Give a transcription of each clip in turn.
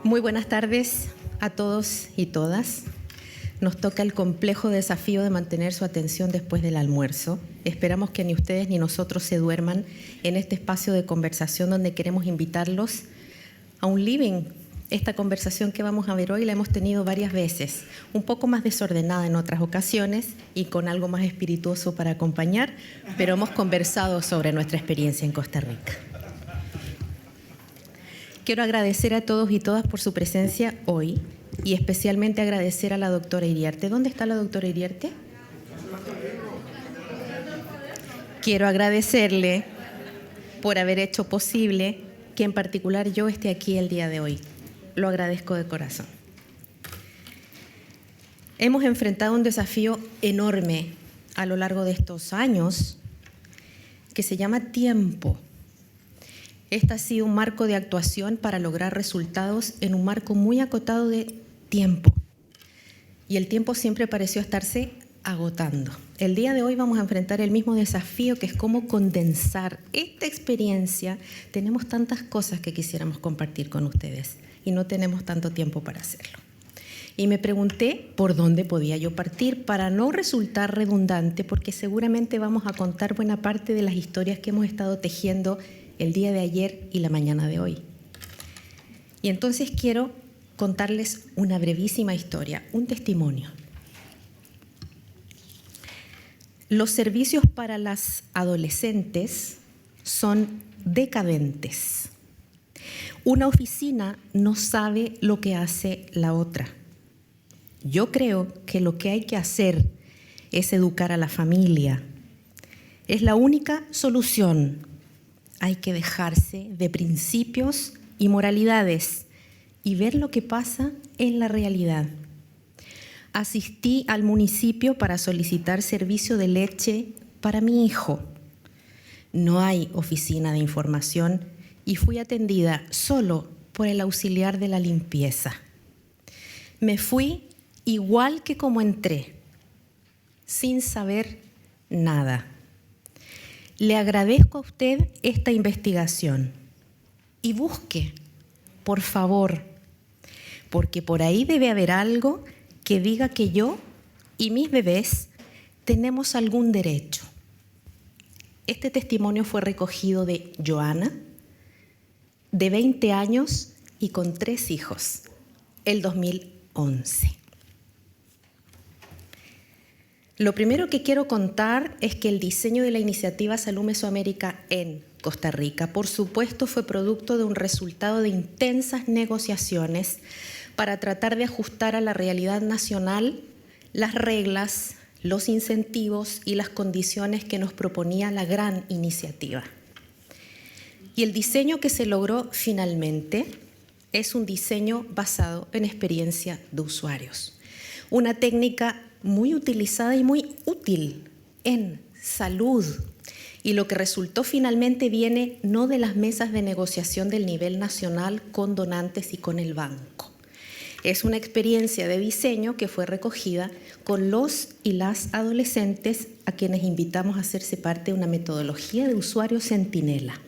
Muy buenas tardes a todos y todas. Nos toca el complejo desafío de mantener su atención después del almuerzo. Esperamos que ni ustedes ni nosotros se duerman en este espacio de conversación donde queremos invitarlos a un living. Esta conversación que vamos a ver hoy la hemos tenido varias veces, un poco más desordenada en otras ocasiones y con algo más espirituoso para acompañar, pero hemos conversado sobre nuestra experiencia en Costa Rica. Quiero agradecer a todos y todas por su presencia hoy y especialmente agradecer a la doctora Iriarte. ¿Dónde está la doctora Iriarte? Quiero agradecerle por haber hecho posible que en particular yo esté aquí el día de hoy. Lo agradezco de corazón. Hemos enfrentado un desafío enorme a lo largo de estos años que se llama tiempo. Este ha sido un marco de actuación para lograr resultados en un marco muy acotado de tiempo. Y el tiempo siempre pareció estarse agotando. El día de hoy vamos a enfrentar el mismo desafío, que es cómo condensar esta experiencia. Tenemos tantas cosas que quisiéramos compartir con ustedes y no tenemos tanto tiempo para hacerlo. Y me pregunté por dónde podía yo partir para no resultar redundante, porque seguramente vamos a contar buena parte de las historias que hemos estado tejiendo el día de ayer y la mañana de hoy. Y entonces quiero contarles una brevísima historia, un testimonio. Los servicios para las adolescentes son decadentes. Una oficina no sabe lo que hace la otra. Yo creo que lo que hay que hacer es educar a la familia. Es la única solución. Hay que dejarse de principios y moralidades y ver lo que pasa en la realidad. Asistí al municipio para solicitar servicio de leche para mi hijo. No hay oficina de información y fui atendida solo por el auxiliar de la limpieza. Me fui igual que como entré, sin saber nada. Le agradezco a usted esta investigación y busque, por favor, porque por ahí debe haber algo que diga que yo y mis bebés tenemos algún derecho. Este testimonio fue recogido de Joana, de 20 años y con 3 hijos, el 2011. Lo primero que quiero contar es que el diseño de la iniciativa Salud Mesoamérica en Costa Rica, por supuesto, fue producto de un resultado de intensas negociaciones para tratar de ajustar a la realidad nacional las reglas, los incentivos y las condiciones que nos proponía la gran iniciativa. Y el diseño que se logró finalmente es un diseño basado en experiencia de usuarios. Una técnica muy utilizada y muy útil en salud. Y lo que resultó finalmente viene no de las mesas de negociación del nivel nacional con donantes y con el banco. Es una experiencia de diseño que fue recogida con los y las adolescentes a quienes invitamos a hacerse parte de una metodología de usuario centinela.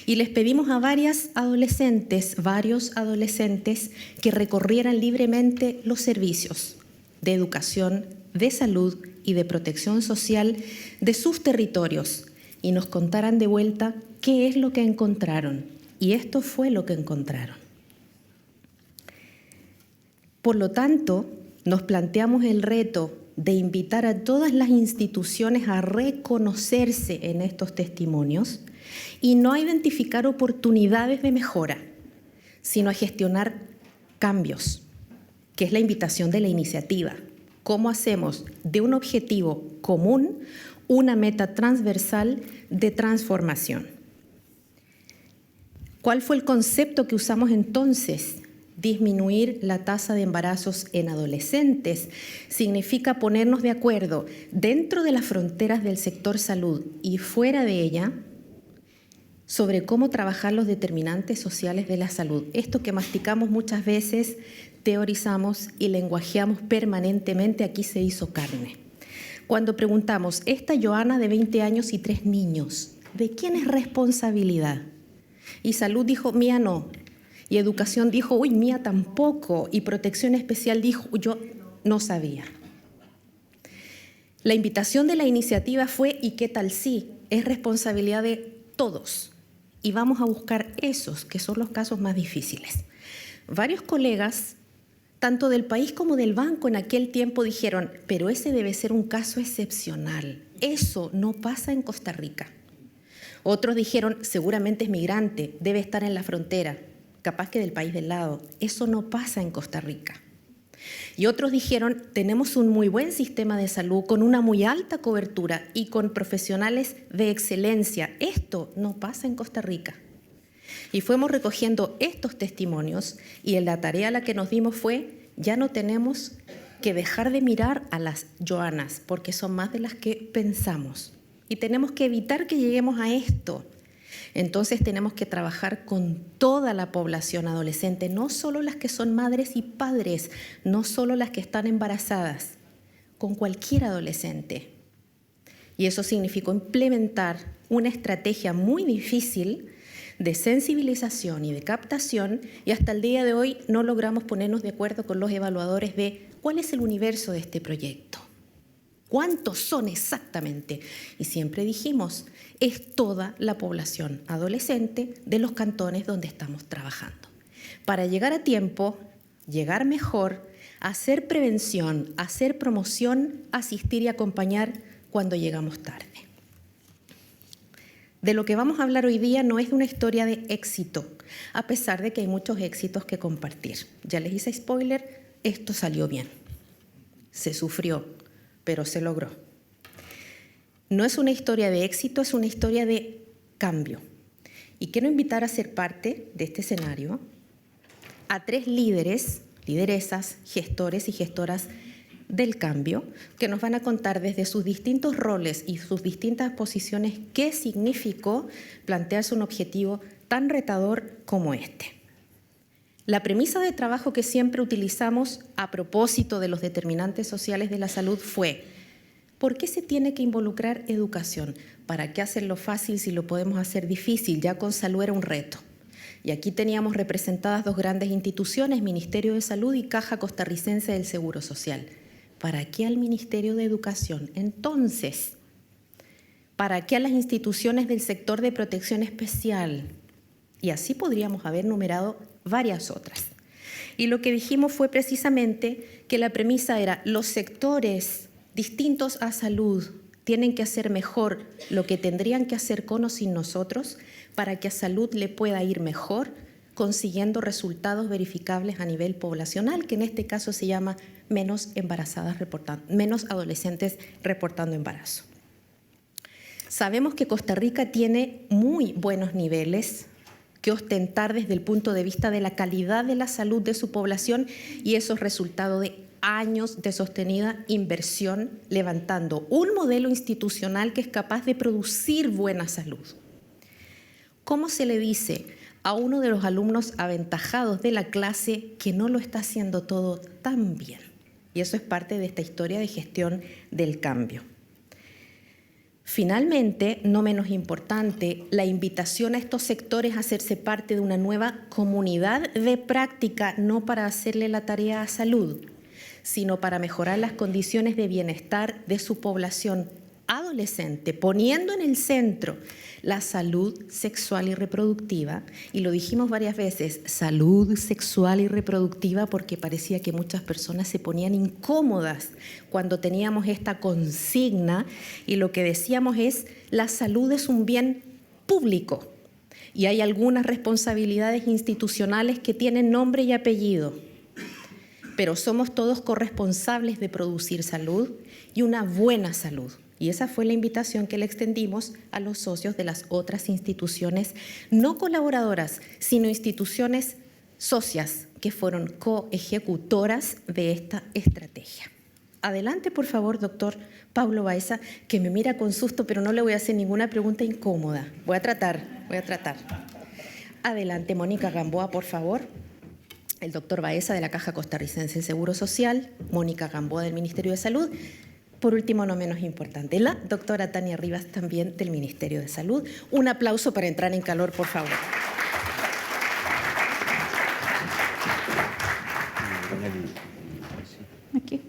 Y les pedimos a varios adolescentes que recorrieran libremente los servicios de educación, de salud y de protección social de sus territorios y nos contaran de vuelta qué es lo que encontraron. Y esto fue lo que encontraron. Por lo tanto, nos planteamos el reto de invitar a todas las instituciones a reconocerse en estos testimonios y no a identificar oportunidades de mejora, sino a gestionar cambios, que es la invitación de la iniciativa. ¿Cómo hacemos de un objetivo común una meta transversal de transformación? ¿Cuál fue el concepto que usamos entonces? Disminuir la tasa de embarazos en adolescentes significa ponernos de acuerdo dentro de las fronteras del sector salud y fuera de ella sobre cómo trabajar los determinantes sociales de la salud. Esto que masticamos muchas veces, teorizamos y lenguajeamos permanentemente, aquí se hizo carne. Cuando preguntamos, esta Joana de 20 años y 3 niños, ¿de quién es responsabilidad? Y salud dijo, mía no. Y Educación dijo, uy, mía tampoco. Y Protección Especial dijo, yo no sabía. La invitación de la iniciativa fue, ¿y qué tal si? Es responsabilidad de todos. Y vamos a buscar esos, que son los casos más difíciles. Varios colegas, tanto del país como del banco en aquel tiempo, dijeron, pero ese debe ser un caso excepcional. Eso no pasa en Costa Rica. Otros dijeron, seguramente es migrante, debe estar en la frontera, capaz que del país del lado. Eso no pasa en Costa Rica. Y otros dijeron, tenemos un muy buen sistema de salud con una muy alta cobertura y con profesionales de excelencia. Esto no pasa en Costa Rica. Y fuimos recogiendo estos testimonios y la tarea a la que nos dimos fue, ya no tenemos que dejar de mirar a las Joanas, porque son más de las que pensamos. Y tenemos que evitar que lleguemos a esto. Entonces tenemos que trabajar con toda la población adolescente, no solo las que son madres y padres, no solo las que están embarazadas, con cualquier adolescente. Y eso significó implementar una estrategia muy difícil de sensibilización y de captación, y hasta el día de hoy no logramos ponernos de acuerdo con los evaluadores de cuál es el universo de este proyecto. ¿Cuántos son exactamente? Y siempre dijimos, es toda la población adolescente de los cantones donde estamos trabajando. Para llegar a tiempo, llegar mejor, hacer prevención, hacer promoción, asistir y acompañar cuando llegamos tarde. De lo que vamos a hablar hoy día no es de una historia de éxito, a pesar de que hay muchos éxitos que compartir. Ya les hice spoiler, esto salió bien. Se sufrió, pero se logró. No es una historia de éxito, es una historia de cambio. Y quiero invitar a ser parte de este escenario a 3 líderes, lideresas, gestores y gestoras del cambio, que nos van a contar desde sus distintos roles y sus distintas posiciones qué significó plantearse un objetivo tan retador como este. La premisa de trabajo que siempre utilizamos a propósito de los determinantes sociales de la salud fue: ¿por qué se tiene que involucrar educación? ¿Para qué hacerlo fácil si lo podemos hacer difícil? Ya con salud era un reto. Y aquí teníamos representadas 2 grandes instituciones, Ministerio de Salud y Caja Costarricense del Seguro Social. ¿Para qué al Ministerio de Educación? Entonces, ¿para qué a las instituciones del sector de protección especial? Y así podríamos haber numerado varias otras. Y lo que dijimos fue precisamente que la premisa era: los sectores distintos a salud tienen que hacer mejor lo que tendrían que hacer con o sin nosotros para que a salud le pueda ir mejor, consiguiendo resultados verificables a nivel poblacional, que en este caso se llama menos adolescentes reportando embarazo. Sabemos que Costa Rica tiene muy buenos niveles que ostentar desde el punto de vista de la calidad de la salud de su población, y eso es resultado de años de sostenida inversión, levantando un modelo institucional que es capaz de producir buena salud. ¿Cómo se le dice a uno de los alumnos aventajados de la clase que no lo está haciendo todo tan bien? Y eso es parte de esta historia de gestión del cambio. Finalmente, no menos importante, la invitación a estos sectores a hacerse parte de una nueva comunidad de práctica, no para hacerle la tarea a salud, sino para mejorar las condiciones de bienestar de su población adolescente, poniendo en el centro la salud sexual y reproductiva. Y lo dijimos varias veces, salud sexual y reproductiva, porque parecía que muchas personas se ponían incómodas cuando teníamos esta consigna, y lo que decíamos es: la salud es un bien público y hay algunas responsabilidades institucionales que tienen nombre y apellido, pero somos todos corresponsables de producir salud y una buena salud. Y esa fue la invitación que le extendimos a los socios de las otras instituciones, no colaboradoras, sino instituciones socias que fueron coejecutoras de esta estrategia. Adelante, por favor, doctor Pablo Baeza, que me mira con susto, pero no le voy a hacer ninguna pregunta incómoda. Voy a tratar. Adelante, Mónica Gamboa, por favor. El doctor Baeza, de la Caja Costarricense del Seguro Social, Mónica Gamboa, del Ministerio de Salud. Por último, no menos importante, la doctora Tania Rivas, también del Ministerio de Salud. Un aplauso para entrar en calor, por favor. aquí.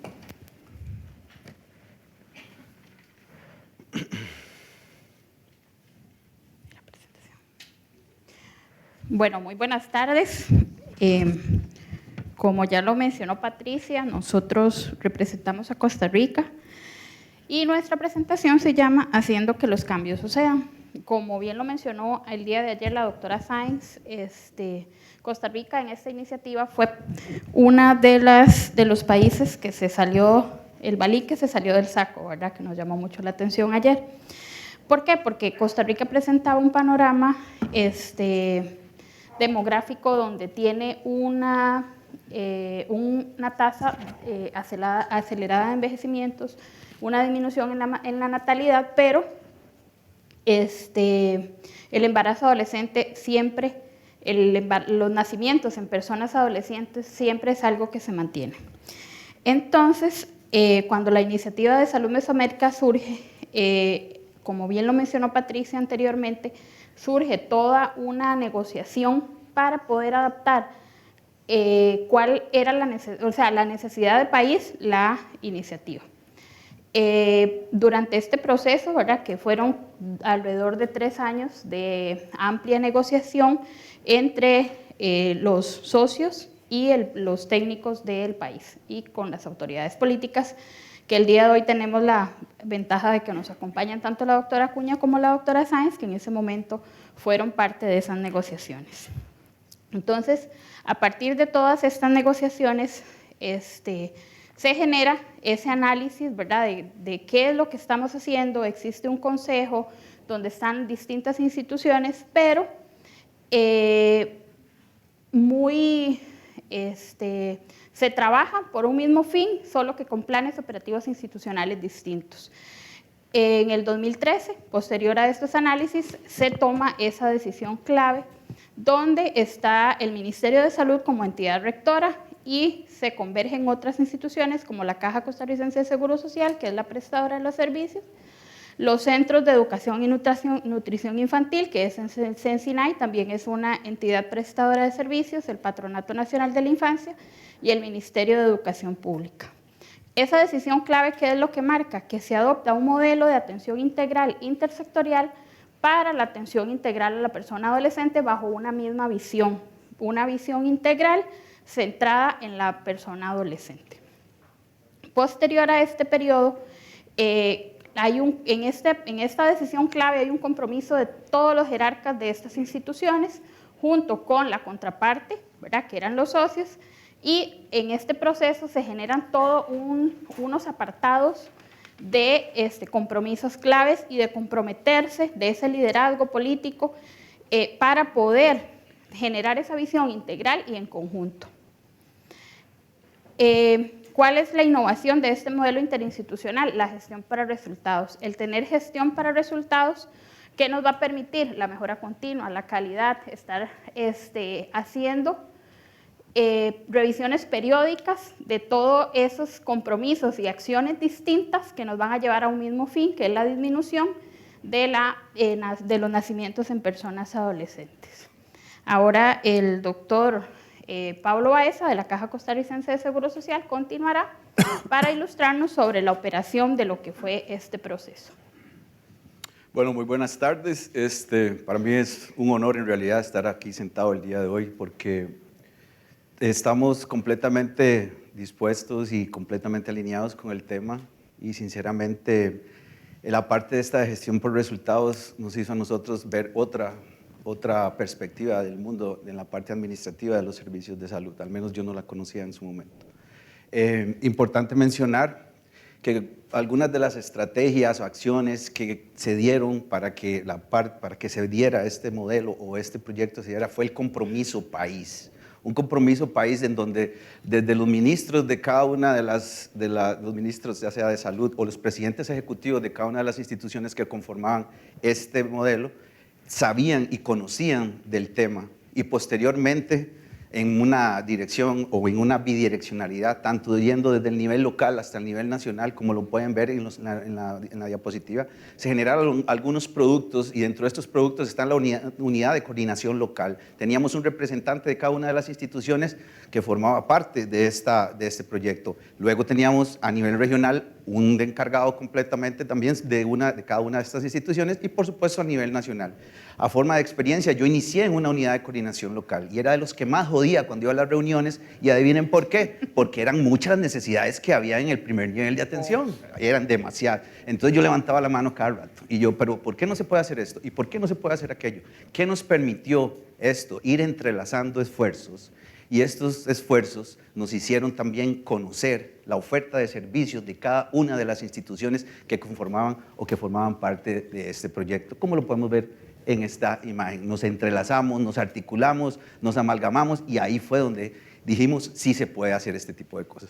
Bueno, muy buenas tardes. Como ya lo mencionó Patricia, nosotros representamos a Costa Rica y nuestra presentación se llama Haciendo que los cambios sucedan. Como bien lo mencionó el día de ayer la doctora Sáenz, Costa Rica en esta iniciativa fue una de los países que se salió, el balín que se salió del saco, ¿verdad? Que nos llamó mucho la atención ayer. ¿Por qué? Porque Costa Rica presentaba un panorama demográfico donde tiene una tasa acelerada de envejecimientos, una disminución en la natalidad, pero el embarazo adolescente siempre, los nacimientos en personas adolescentes siempre es algo que se mantiene. Entonces, cuando la iniciativa de Salud Mesoamérica surge, como bien lo mencionó Patricia anteriormente, surge toda una negociación para poder adaptar cuál era la necesidad del país, la iniciativa. Durante este proceso, ¿verdad?, que fueron alrededor de 3 años de amplia negociación entre los socios y los técnicos del país y con las autoridades políticas, que el día de hoy tenemos la ventaja de que nos acompañan tanto la doctora Acuña como la doctora Sáenz, que en ese momento fueron parte de esas negociaciones. Entonces, a partir de todas estas negociaciones, se genera ese análisis, ¿verdad?, de qué es lo que estamos haciendo. Existe un consejo donde están distintas instituciones, pero se trabaja por un mismo fin, solo que con planes operativos institucionales distintos. En el 2013, posterior a estos análisis, se toma esa decisión clave, donde está el Ministerio de Salud como entidad rectora y se convergen otras instituciones como la Caja Costarricense de Seguro Social, que es la prestadora de los servicios, los Centros de Educación y Nutrición Infantil, que es en CENSINAI, también es una entidad prestadora de servicios, el Patronato Nacional de la Infancia y el Ministerio de Educación Pública. Esa decisión clave, ¿qué es lo que marca? Que se adopta un modelo de atención integral intersectorial para la atención integral a la persona adolescente bajo una misma visión, una visión integral centrada en la persona adolescente. Posterior a este periodo, en esta decisión clave hay un compromiso de todos los jerarcas de estas instituciones, junto con la contraparte, ¿verdad?, que eran los socios, y en este proceso se generan todos unos apartados de compromisos claves y de comprometerse de ese liderazgo político para poder generar esa visión integral y en conjunto. ¿Cuál es la innovación de este modelo interinstitucional? La gestión para resultados. El tener gestión para resultados, ¿qué nos va a permitir? La mejora continua, la calidad, estar haciendo revisiones periódicas de todos esos compromisos y acciones distintas que nos van a llevar a un mismo fin, que es la disminución de los nacimientos en personas adolescentes. Ahora el doctor Pablo Baeza, de la Caja Costarricense de Seguro Social, continuará para ilustrarnos sobre la operación de lo que fue este proceso. Bueno, muy buenas tardes. Para mí es un honor en realidad estar aquí sentado el día de hoy porque estamos completamente dispuestos y completamente alineados con el tema y sinceramente la parte de esta gestión por resultados nos hizo a nosotros ver otra perspectiva del mundo en la parte administrativa de los servicios de salud, al menos yo no la conocía en su momento. Importante mencionar que algunas de las estrategias o acciones que se dieron para que se diera este modelo o este proyecto se diera fue el compromiso país. Un compromiso país en donde desde los ministros de cada una de los ministros, ya sea de salud o los presidentes ejecutivos de cada una de las instituciones que conformaban este modelo, sabían y conocían del tema y posteriormente en una dirección o en una bidireccionalidad, tanto yendo desde el nivel local hasta el nivel nacional, como lo pueden ver en la diapositiva. Se generaron algunos productos y dentro de estos productos está la unidad de coordinación local. Teníamos un representante de cada una de las instituciones que formaba parte de este proyecto. Luego teníamos a nivel regional un encargado completamente también de cada una de estas instituciones y por supuesto a nivel nacional. A forma de experiencia, yo inicié en una unidad de coordinación local y era de los que más jodía cuando iba a las reuniones y adivinen por qué, porque eran muchas las necesidades que había en el primer nivel de atención, eran demasiadas. Entonces yo levantaba la mano cada rato y yo, pero ¿por qué no se puede hacer esto? ¿Y por qué no se puede hacer aquello? ¿Qué nos permitió esto? Ir entrelazando esfuerzos. Y estos esfuerzos nos hicieron también conocer la oferta de servicios de cada una de las instituciones que conformaban o que formaban parte de este proyecto. ¿Cómo lo podemos ver en esta imagen? Nos entrelazamos, nos articulamos, nos amalgamamos y ahí fue donde dijimos sí se puede hacer este tipo de cosas.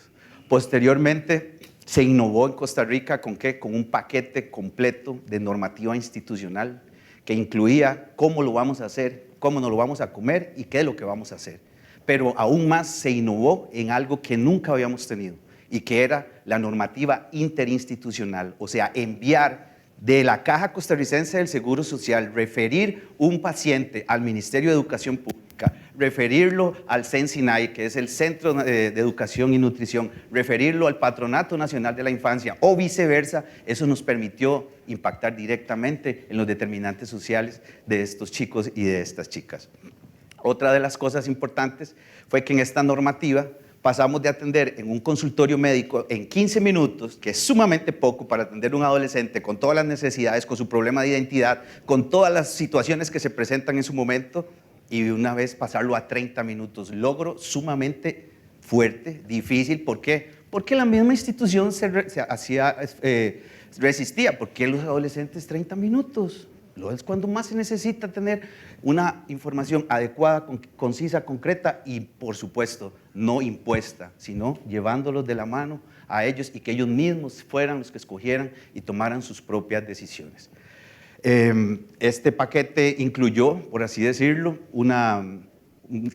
Posteriormente se innovó en Costa Rica ¿con qué? Con un paquete completo de normativa institucional que incluía cómo lo vamos a hacer, cómo nos lo vamos a comer y qué es lo que vamos a hacer. Pero aún más se innovó en algo que nunca habíamos tenido y que era la normativa interinstitucional, o sea, enviar de la Caja Costarricense del Seguro Social, referir un paciente al Ministerio de Educación Pública, referirlo al CENSINAI, que es el Centro de Educación y Nutrición, referirlo al Patronato Nacional de la Infancia o viceversa. Eso nos permitió impactar directamente en los determinantes sociales de estos chicos y de estas chicas. Otra de las cosas importantes fue que en esta normativa pasamos de atender en un consultorio médico en 15 minutos, que es sumamente poco para atender a un adolescente con todas las necesidades, con su problema de identidad, con todas las situaciones que se presentan en su momento, y de una vez pasarlo a 30 minutos. Logro sumamente fuerte, difícil. ¿Por qué? Porque la misma institución resistía. ¿Por qué los adolescentes 30 minutos? Es cuando más se necesita tener una información adecuada, concisa, concreta y, por supuesto, no impuesta, sino llevándolos de la mano a ellos y que ellos mismos fueran los que escogieran y tomaran sus propias decisiones. Este paquete incluyó, por así decirlo,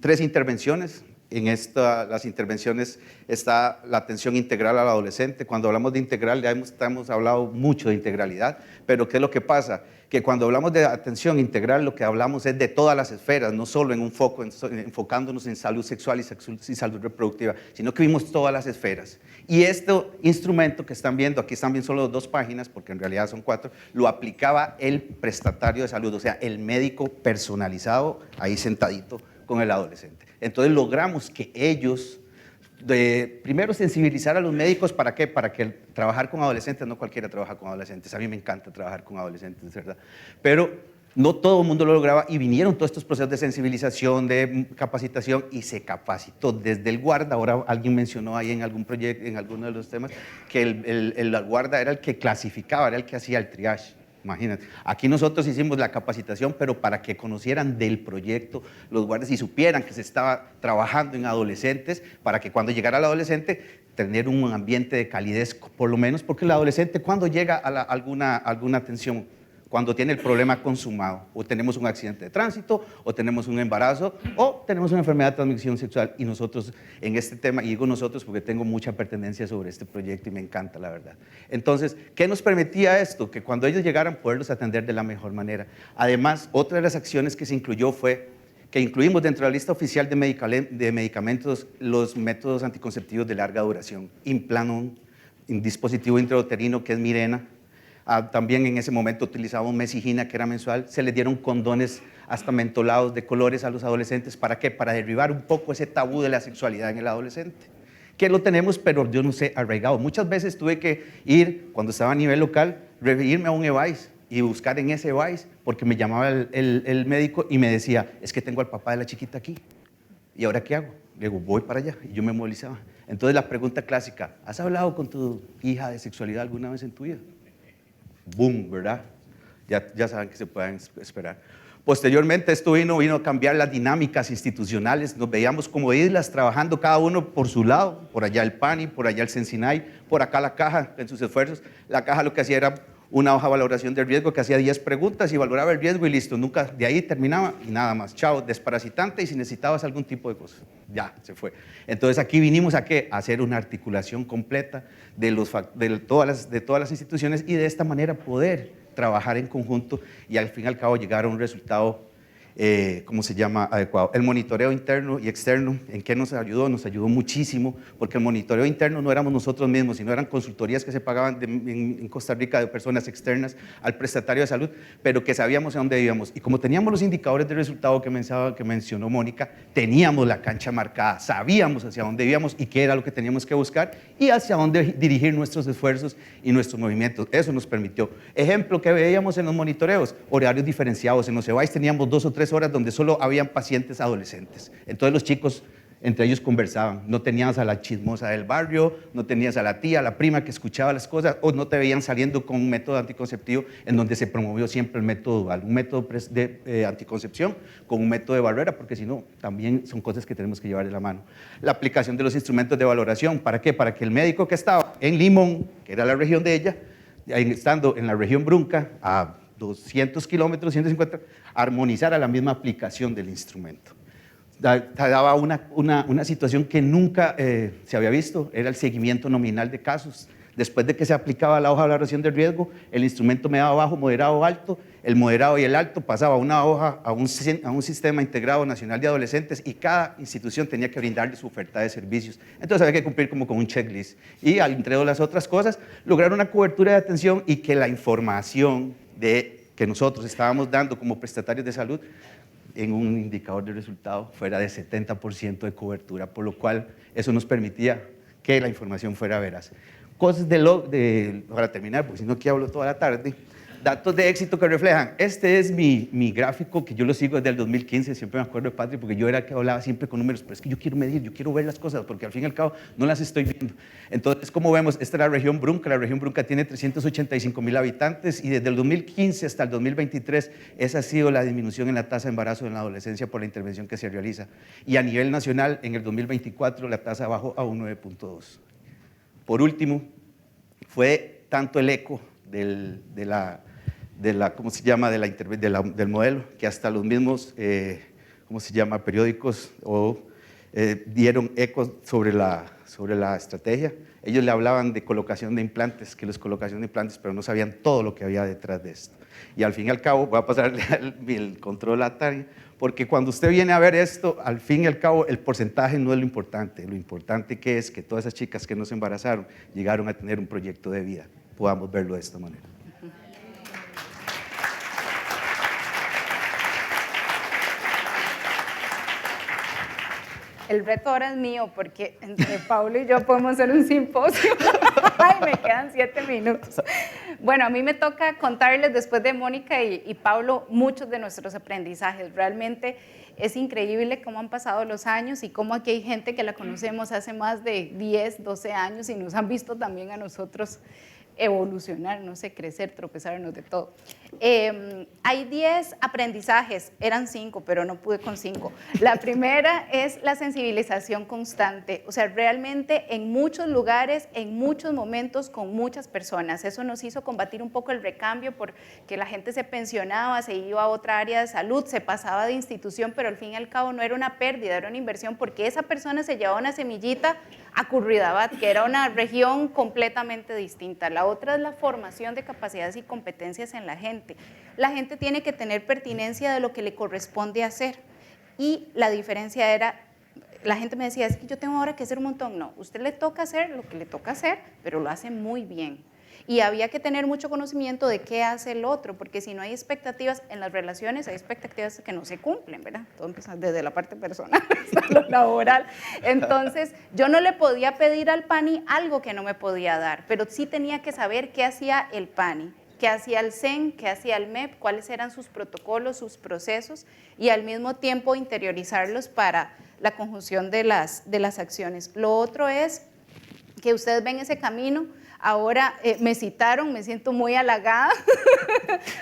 3 intervenciones. En las intervenciones está la atención integral al adolescente. Cuando hablamos de integral, ya hemos hablado mucho de integralidad, pero ¿qué es lo que pasa? Que cuando hablamos de atención integral, lo que hablamos es de todas las esferas, no solo en un foco, enfocándonos en salud sexual y salud reproductiva, sino que vimos todas las esferas. Y este instrumento que están viendo, aquí están bien solo 2 páginas, porque en realidad son 4, lo aplicaba el prestatario de salud, o sea, el médico personalizado, ahí sentadito con el adolescente. Entonces logramos que ellos, primero sensibilizar a los médicos, ¿para qué? Para que trabajar con adolescentes, no cualquiera trabaja con adolescentes, a mí me encanta trabajar con adolescentes, ¿verdad? Pero no todo el mundo lo lograba y vinieron todos estos procesos de sensibilización, de capacitación y se capacitó desde el guarda. Ahora alguien mencionó ahí en algún proyecto, en alguno de los temas, que el guarda era el que clasificaba, era el que hacía el triage. Imagínate, aquí nosotros hicimos la capacitación, pero para que conocieran del proyecto los guardias y supieran que se estaba trabajando en adolescentes, para que cuando llegara el adolescente, tener un ambiente de calidez, por lo menos, porque el adolescente cuando llega a alguna atención, cuando tiene el problema consumado, o tenemos un accidente de tránsito, o tenemos un embarazo, o tenemos una enfermedad de transmisión sexual, y nosotros en este tema, y digo nosotros porque tengo mucha pertenencia sobre este proyecto y me encanta la verdad. Entonces, ¿qué nos permitía esto? Que cuando ellos llegaran, poderlos atender de la mejor manera. Además, otra de las acciones que se incluyó fue que incluimos dentro de la lista oficial de medicamentos los métodos anticonceptivos de larga duración, Implanon, un dispositivo intrauterino que es Mirena. También en ese momento utilizábamos Mesigina, que era mensual. Se les dieron condones hasta mentolados de colores a los adolescentes. ¿Para qué? Para derribar un poco ese tabú de la sexualidad en el adolescente. Que lo tenemos, pero yo no sé, arraigado. Muchas veces tuve que ir, cuando estaba a nivel local, irme a un EVAIS y buscar en ese EVAIS, porque me llamaba el médico y me decía, es que tengo al papá de la chiquita aquí. ¿Y ahora qué hago? Le digo, voy para allá. Y yo me movilizaba. Entonces la pregunta clásica, ¿has hablado con tu hija de sexualidad alguna vez en tu vida? Boom, ¿verdad? Ya saben que se pueden esperar. Posteriormente esto vino a cambiar las dinámicas institucionales. Nos veíamos como islas trabajando cada uno por su lado, por allá el PANI, por allá el CENSINAI, por acá la Caja en sus esfuerzos. La Caja lo que hacía era una hoja de valoración del riesgo que hacía 10 preguntas y valoraba el riesgo y listo, nunca, de ahí terminaba y nada más. Chao, desparasitante y si necesitabas algún tipo de cosa, ya, se fue. Entonces aquí vinimos a ¿qué? A hacer una articulación completa de todas las instituciones y de esta manera poder trabajar en conjunto y al fin y al cabo llegar a un resultado ¿cómo se llama? Adecuado. El monitoreo interno y externo, ¿en qué nos ayudó? Nos ayudó muchísimo, porque el monitoreo interno no éramos nosotros mismos, sino eran consultorías que se pagaban en Costa Rica de personas externas al prestatario de salud, pero que sabíamos a dónde íbamos. Y como teníamos los indicadores de resultado que mencionó Mónica, teníamos la cancha marcada, sabíamos hacia dónde íbamos y qué era lo que teníamos que buscar y hacia dónde dirigir nuestros esfuerzos y nuestros movimientos. Eso nos permitió. Ejemplo que veíamos en los monitoreos, horarios diferenciados. En los EVAIS teníamos 2 o 3 horas donde solo habían pacientes adolescentes. Entonces los chicos entre ellos conversaban. No tenías a la chismosa del barrio, no tenías a la tía, a la prima que escuchaba las cosas, o no te veían saliendo con un método anticonceptivo en donde se promovió siempre el método dual, un método de anticoncepción con un método de barrera, porque si no, también son cosas que tenemos que llevar de la mano. La aplicación de los instrumentos de valoración, ¿para qué? Para que el médico que estaba en Limón, que era la región de ella, estando en la región Brunca, a 200 kilómetros, 150, armonizara la misma aplicación del instrumento. Daba una situación que nunca se había visto, era el seguimiento nominal de casos. Después de que se aplicaba la hoja de valoración del riesgo, el instrumento me daba bajo, moderado, alto, el moderado y el alto pasaba una hoja a un sistema integrado nacional de adolescentes y cada institución tenía que brindarle su oferta de servicios. Entonces había que cumplir como con un checklist. Y entre las otras cosas, lograr una cobertura de atención y que la información que nosotros estábamos dando como prestatarios de salud en un indicador de resultado fuera de 70% de cobertura, por lo cual eso nos permitía que la información fuera veraz. Cosas para terminar, porque si no aquí hablo toda la tarde, datos de éxito que reflejan. Este es mi gráfico, que yo lo sigo desde el 2015, siempre me acuerdo de Patrick, porque yo era el que hablaba siempre con números, pero es que yo quiero medir, yo quiero ver las cosas, porque al fin y al cabo no las estoy viendo. Entonces, como vemos, esta es la región Brunca tiene 385,000 habitantes y desde el 2015 hasta el 2023 esa ha sido la disminución en la tasa de embarazo en la adolescencia por la intervención que se realiza. Y a nivel nacional, en el 2024 la tasa bajó a un 9.2. Por último, fue tanto el eco del modelo, que hasta los mismos, periódicos dieron eco sobre la estrategia. Ellos le hablaban de colocación de implantes, pero no sabían todo lo que había detrás de esto. Y al fin y al cabo, voy a pasarle el control a Tania, porque cuando usted viene a ver esto, al fin y al cabo, el porcentaje no es lo importante que es que todas esas chicas que no se embarazaron llegaron a tener un proyecto de vida. Podamos verlo de esta manera. El reto ahora es mío, porque entre Pablo y yo podemos hacer un simposio. Ay, me quedan 7 minutos. Bueno, a mí me toca contarles, después de Mónica y Pablo, muchos de nuestros aprendizajes. Realmente es increíble cómo han pasado los años y cómo aquí hay gente que la conocemos hace más de 10, 12 años y nos han visto también a nosotros evolucionar, no sé, crecer, tropezarnos de todo. Hay 10 aprendizajes, eran 5, pero no pude con 5. La primera es la sensibilización constante, o sea, realmente en muchos lugares, en muchos momentos, con muchas personas. Eso nos hizo combatir un poco el recambio, porque la gente se pensionaba, se iba a otra área de salud, se pasaba de institución, pero al fin y al cabo no era una pérdida, era una inversión, porque esa persona se llevaba una semillita a Curridabat, que era una región completamente distinta. La otra es la formación de capacidades y competencias en la gente. La gente tiene que tener pertinencia de lo que le corresponde hacer. Y la diferencia era, la gente me decía, es que yo tengo ahora que hacer un montón. No, usted le toca hacer lo que le toca hacer, pero lo hace muy bien. Y había que tener mucho conocimiento de qué hace el otro, porque si no hay expectativas en las relaciones, hay expectativas que no se cumplen, ¿verdad? Todo empieza desde la parte personal hasta lo laboral. Entonces, yo no le podía pedir al PANI algo que no me podía dar, pero sí tenía que saber qué hacía el PANI, qué hacía el CEN, qué hacía el MEP, cuáles eran sus protocolos, sus procesos, y al mismo tiempo interiorizarlos para la conjunción de las acciones. Lo otro es que ustedes ven ese camino. Ahora me citaron, me siento muy halagada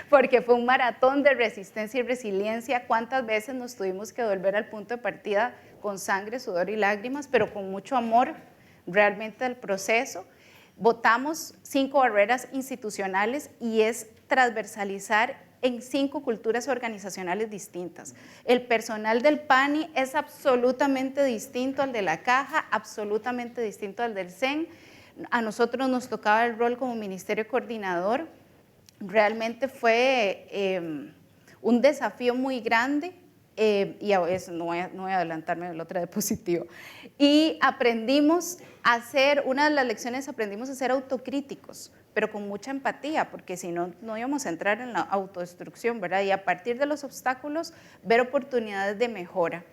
porque fue un maratón de resistencia y resiliencia. ¿Cuántas veces nos tuvimos que volver al punto de partida con sangre, sudor y lágrimas, pero con mucho amor realmente al proceso? Votamos 5 barreras institucionales y es transversalizar en 5 culturas organizacionales distintas. El personal del PANI es absolutamente distinto al de la Caja, absolutamente distinto al del CEN. A nosotros nos tocaba el rol como Ministerio Coordinador. Realmente fue un desafío muy grande. Y a veces no voy a adelantarme de la otra diapositiva. Y aprendimos a hacer, una de las lecciones aprendimos a ser autocríticos, pero con mucha empatía, porque si no, no íbamos a entrar en la autodestrucción, ¿verdad? Y a partir de los obstáculos, ver oportunidades de mejora.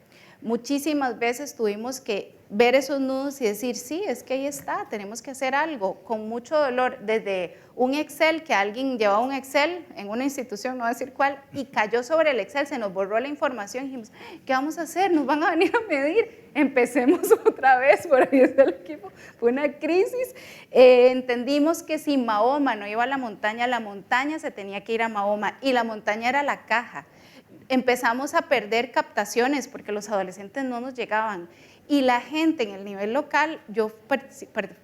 Muchísimas veces tuvimos que ver esos nudos y decir, sí, es que ahí está, tenemos que hacer algo, con mucho dolor, desde un Excel, que alguien llevaba un Excel en una institución, no voy a decir cuál, y cayó sobre el Excel, se nos borró la información, y dijimos, ¿qué vamos a hacer? ¿Nos van a venir a medir? Empecemos otra vez, por ahí está el equipo, fue una crisis. Entendimos que si Mahoma no iba a la montaña se tenía que ir a Mahoma, y la montaña era la Caja. Empezamos a perder captaciones porque los adolescentes no nos llegaban. Y la gente en el nivel local, yo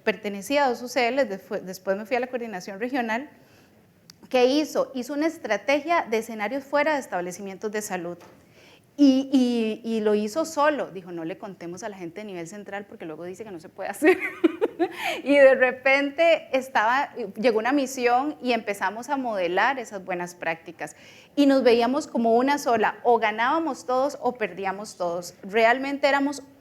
pertenecía a 2 UCL, después me fui a la coordinación regional, ¿qué hizo? Hizo una estrategia de escenarios fuera de establecimientos de salud. Y lo hizo solo, dijo, no le contemos a la gente de nivel central porque luego dice que no se puede hacer. Y de repente llegó una misión y empezamos a modelar esas buenas prácticas. Y nos veíamos como una sola, o ganábamos todos o perdíamos todos. Realmente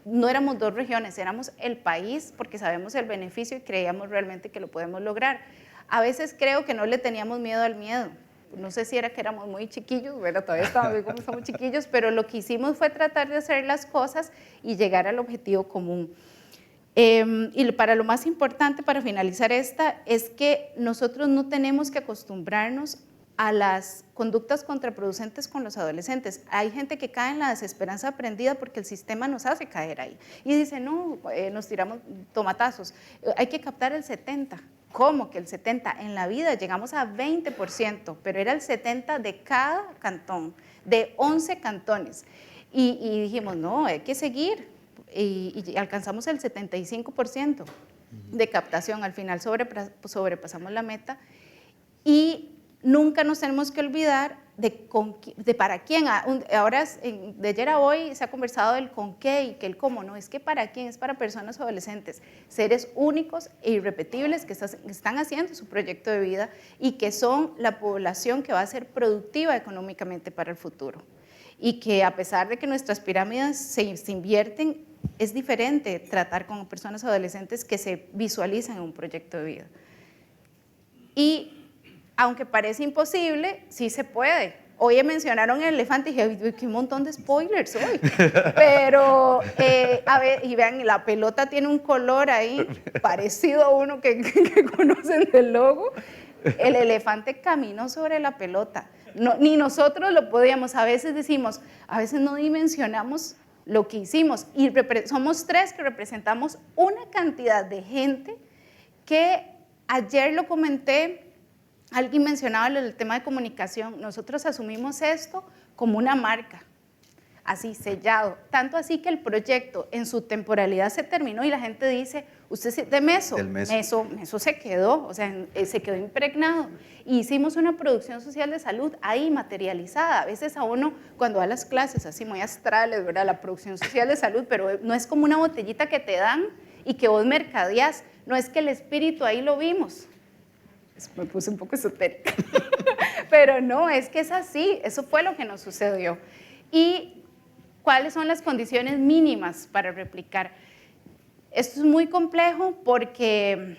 no éramos 2 regiones, éramos el país porque sabemos el beneficio y creíamos realmente que lo podemos lograr. A veces creo que no le teníamos miedo al miedo. No sé si era que éramos muy chiquillos, bueno, todavía estamos chiquillos, pero lo que hicimos fue tratar de hacer las cosas y llegar al objetivo común. Y para lo más importante, para finalizar esta, es que nosotros no tenemos que acostumbrarnos a las conductas contraproducentes con los adolescentes. Hay gente que cae en la desesperanza aprendida porque el sistema nos hace caer ahí. Y dice, no, nos tiramos tomatazos, hay que captar el 70%. ¿Cómo que el 70%? En la vida llegamos a 20%, pero era el 70% de cada cantón, de 11 cantones. Y dijimos, no, hay que seguir. Y alcanzamos el 75% de captación. Al final sobrepasamos la meta. Y nunca nos tenemos que olvidar de para quién. Ahora, de ayer a hoy, se ha conversado del con qué y que el cómo. No, es que para quién, es para personas adolescentes, seres únicos e irrepetibles que están haciendo su proyecto de vida y que son la población que va a ser productiva económicamente para el futuro. Y que a pesar de que nuestras pirámides se invierten, es diferente tratar con personas adolescentes que se visualizan en un proyecto de vida. Y aunque parece imposible, sí se puede. Hoy mencionaron el elefante y dije, qué montón de spoilers hoy. Pero, a ver, y vean, la pelota tiene un color ahí parecido a uno que conocen del logo. El elefante caminó sobre la pelota. No, ni nosotros lo podíamos. A veces decimos, a veces no dimensionamos lo que hicimos. Y somos 3 que representamos una cantidad de gente que ayer lo comenté. Alguien mencionaba el tema de comunicación. Nosotros asumimos esto como una marca, así sellado. Tanto así que el proyecto en su temporalidad se terminó y la gente dice, usted es de Meso. Meso se quedó, o sea, se quedó impregnado. Y hicimos una producción social de salud ahí materializada. A veces a uno, cuando va a las clases así muy astrales, ¿verdad? La producción social de salud, pero no es como una botellita que te dan y que vos mercadeás. No es que el espíritu ahí lo vimos. Me puse un poco esotérica, pero no, es que es así, eso fue lo que nos sucedió. ¿Y cuáles son las condiciones mínimas para replicar? Esto es muy complejo porque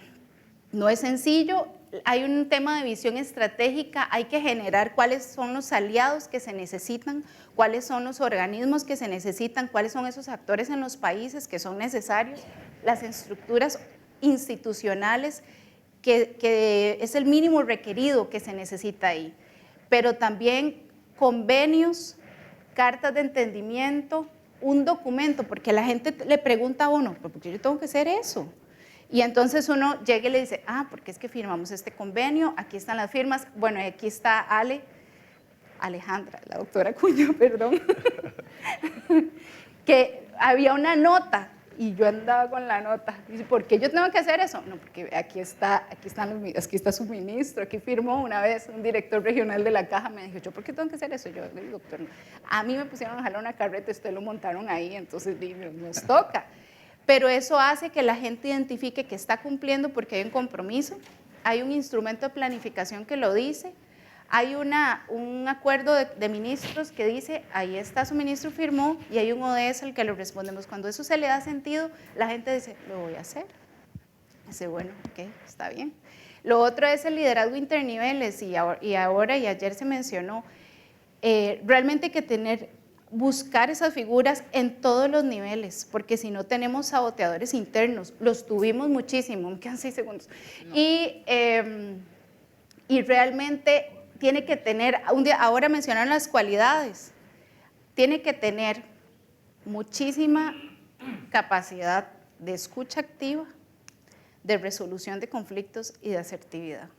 no es sencillo, hay un tema de visión estratégica, hay que generar cuáles son los aliados que se necesitan, cuáles son los organismos que se necesitan, cuáles son esos actores en los países que son necesarios, las estructuras institucionales, que es el mínimo requerido que se necesita ahí, pero también convenios, cartas de entendimiento, un documento, porque la gente le pregunta a uno, ¿por qué yo tengo que hacer eso? Y entonces uno llega y le dice, porque es que firmamos este convenio, aquí están las firmas, bueno, aquí está Alejandra, la doctora Cuña, perdón, que había una nota y yo andaba con la nota. Dice, ¿por qué yo tengo que hacer eso? No, porque aquí está su ministro, aquí firmó una vez un director regional de la caja, me dijo, ¿yo por qué tengo que hacer eso? Yo le digo, doctor, a mí me pusieron a jalar una carreta, ustedes lo montaron ahí, entonces nos toca. Pero eso hace que la gente identifique que está cumpliendo porque hay un compromiso, hay un instrumento de planificación que lo dice, hay un acuerdo de ministros que dice, ahí está su ministro firmó, y hay un ODS al que le respondemos. Cuando eso se le da sentido, la gente dice, lo voy a hacer. Dice, bueno, ok, está bien. Lo otro es el liderazgo interniveles, y ayer se mencionó, realmente hay que buscar esas figuras en todos los niveles, porque si no tenemos saboteadores internos, los tuvimos muchísimo, me quedan 6 segundos, no. Y realmente tiene que tener, ahora mencionaron las cualidades, tiene que tener muchísima capacidad de escucha activa, de resolución de conflictos y de asertividad,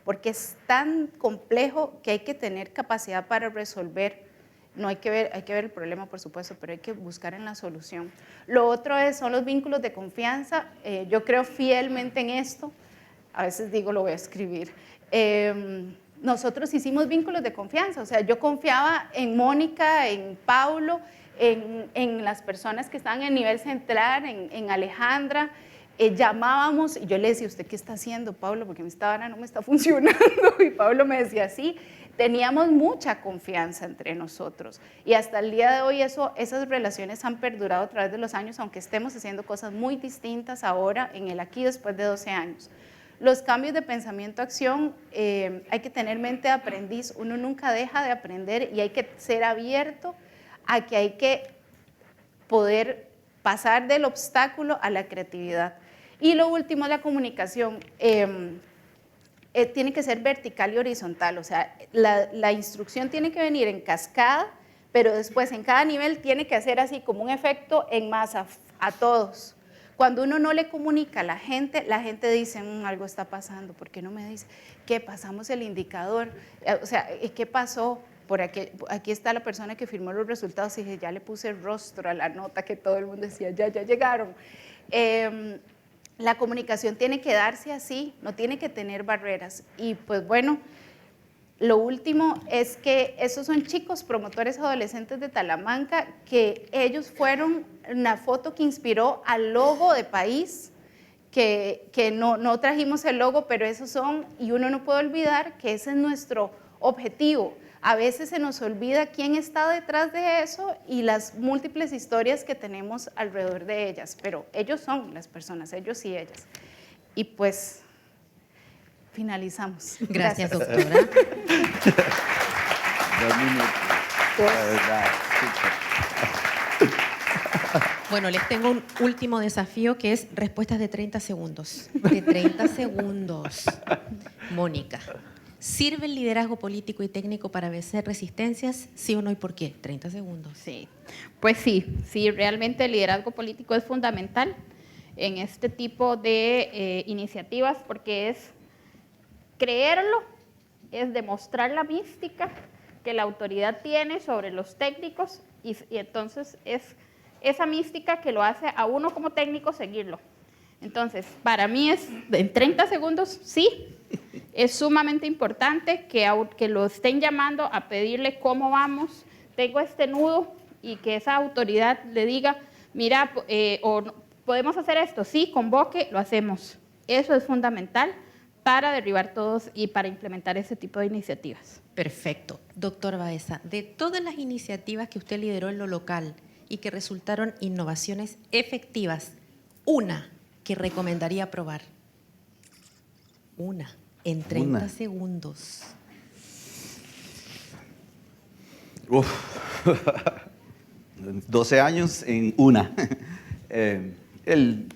porque es tan complejo que hay que tener capacidad para resolver. No hay que ver el problema, por supuesto, pero hay que buscar en la solución. Lo otro son los vínculos de confianza. Yo creo fielmente en esto, a veces digo, lo voy a escribir. Nosotros hicimos vínculos de confianza, o sea, yo confiaba en Mónica, en Paulo, en las personas que estaban en nivel central, en Alejandra. Llamábamos y yo le decía, ¿usted qué está haciendo, Pablo? Porque esta vara no me está funcionando. Y Pablo me decía, sí. Teníamos mucha confianza entre nosotros y hasta el día de hoy esas relaciones han perdurado a través de los años, aunque estemos haciendo cosas muy distintas ahora en el aquí después de 12 años. Los cambios de pensamiento-acción, hay que tener mente de aprendiz, uno nunca deja de aprender y hay que ser abierto a que hay que poder pasar del obstáculo a la creatividad. Y lo último es la comunicación. Tiene que ser vertical y horizontal, o sea, la instrucción tiene que venir en cascada, pero después en cada nivel tiene que hacer así como un efecto en masa a todos. Cuando uno no le comunica a la gente dice, algo está pasando, ¿por qué no me dice? ¿Qué? Pasamos el indicador, o sea, ¿qué pasó? Por aquí está la persona que firmó los resultados y dije, ya le puse el rostro a la nota que todo el mundo decía, ya llegaron. La comunicación tiene que darse así, no tiene que tener barreras. Y pues bueno, lo último es que esos son chicos promotores adolescentes de Talamanca, que ellos fueron una foto que inspiró al logo de país, que no trajimos el logo, pero esos son, y uno no puede olvidar que ese es nuestro objetivo. A veces se nos olvida quién está detrás de eso y las múltiples historias que tenemos alrededor de ellas, pero ellos son las personas, ellos y ellas. Y pues, finalizamos. Gracias, doctora. 2 minutos. La verdad, Bueno, les tengo un último desafío que es respuestas de 30 segundos. De 30 segundos. Mónica. ¿Sirve el liderazgo político y técnico para vencer resistencias? ¿Sí o no y por qué? 30 segundos. Sí, pues sí, realmente el liderazgo político es fundamental en este tipo de iniciativas porque es creerlo, es demostrar la mística que la autoridad tiene sobre los técnicos y entonces es esa mística que lo hace a uno como técnico seguirlo. Entonces, para mí es en 30 segundos, sí. Es sumamente importante que lo estén llamando a pedirle cómo vamos, tengo este nudo y que esa autoridad le diga, mira, podemos hacer esto, sí, convoque, lo hacemos. Eso es fundamental para derribar todos y para implementar ese tipo de iniciativas. Perfecto. Doctor Baeza, de todas las iniciativas que usted lideró en lo local y que resultaron innovaciones efectivas, una que recomendaría probar. Una. En 30 segundos. 12 años en una. El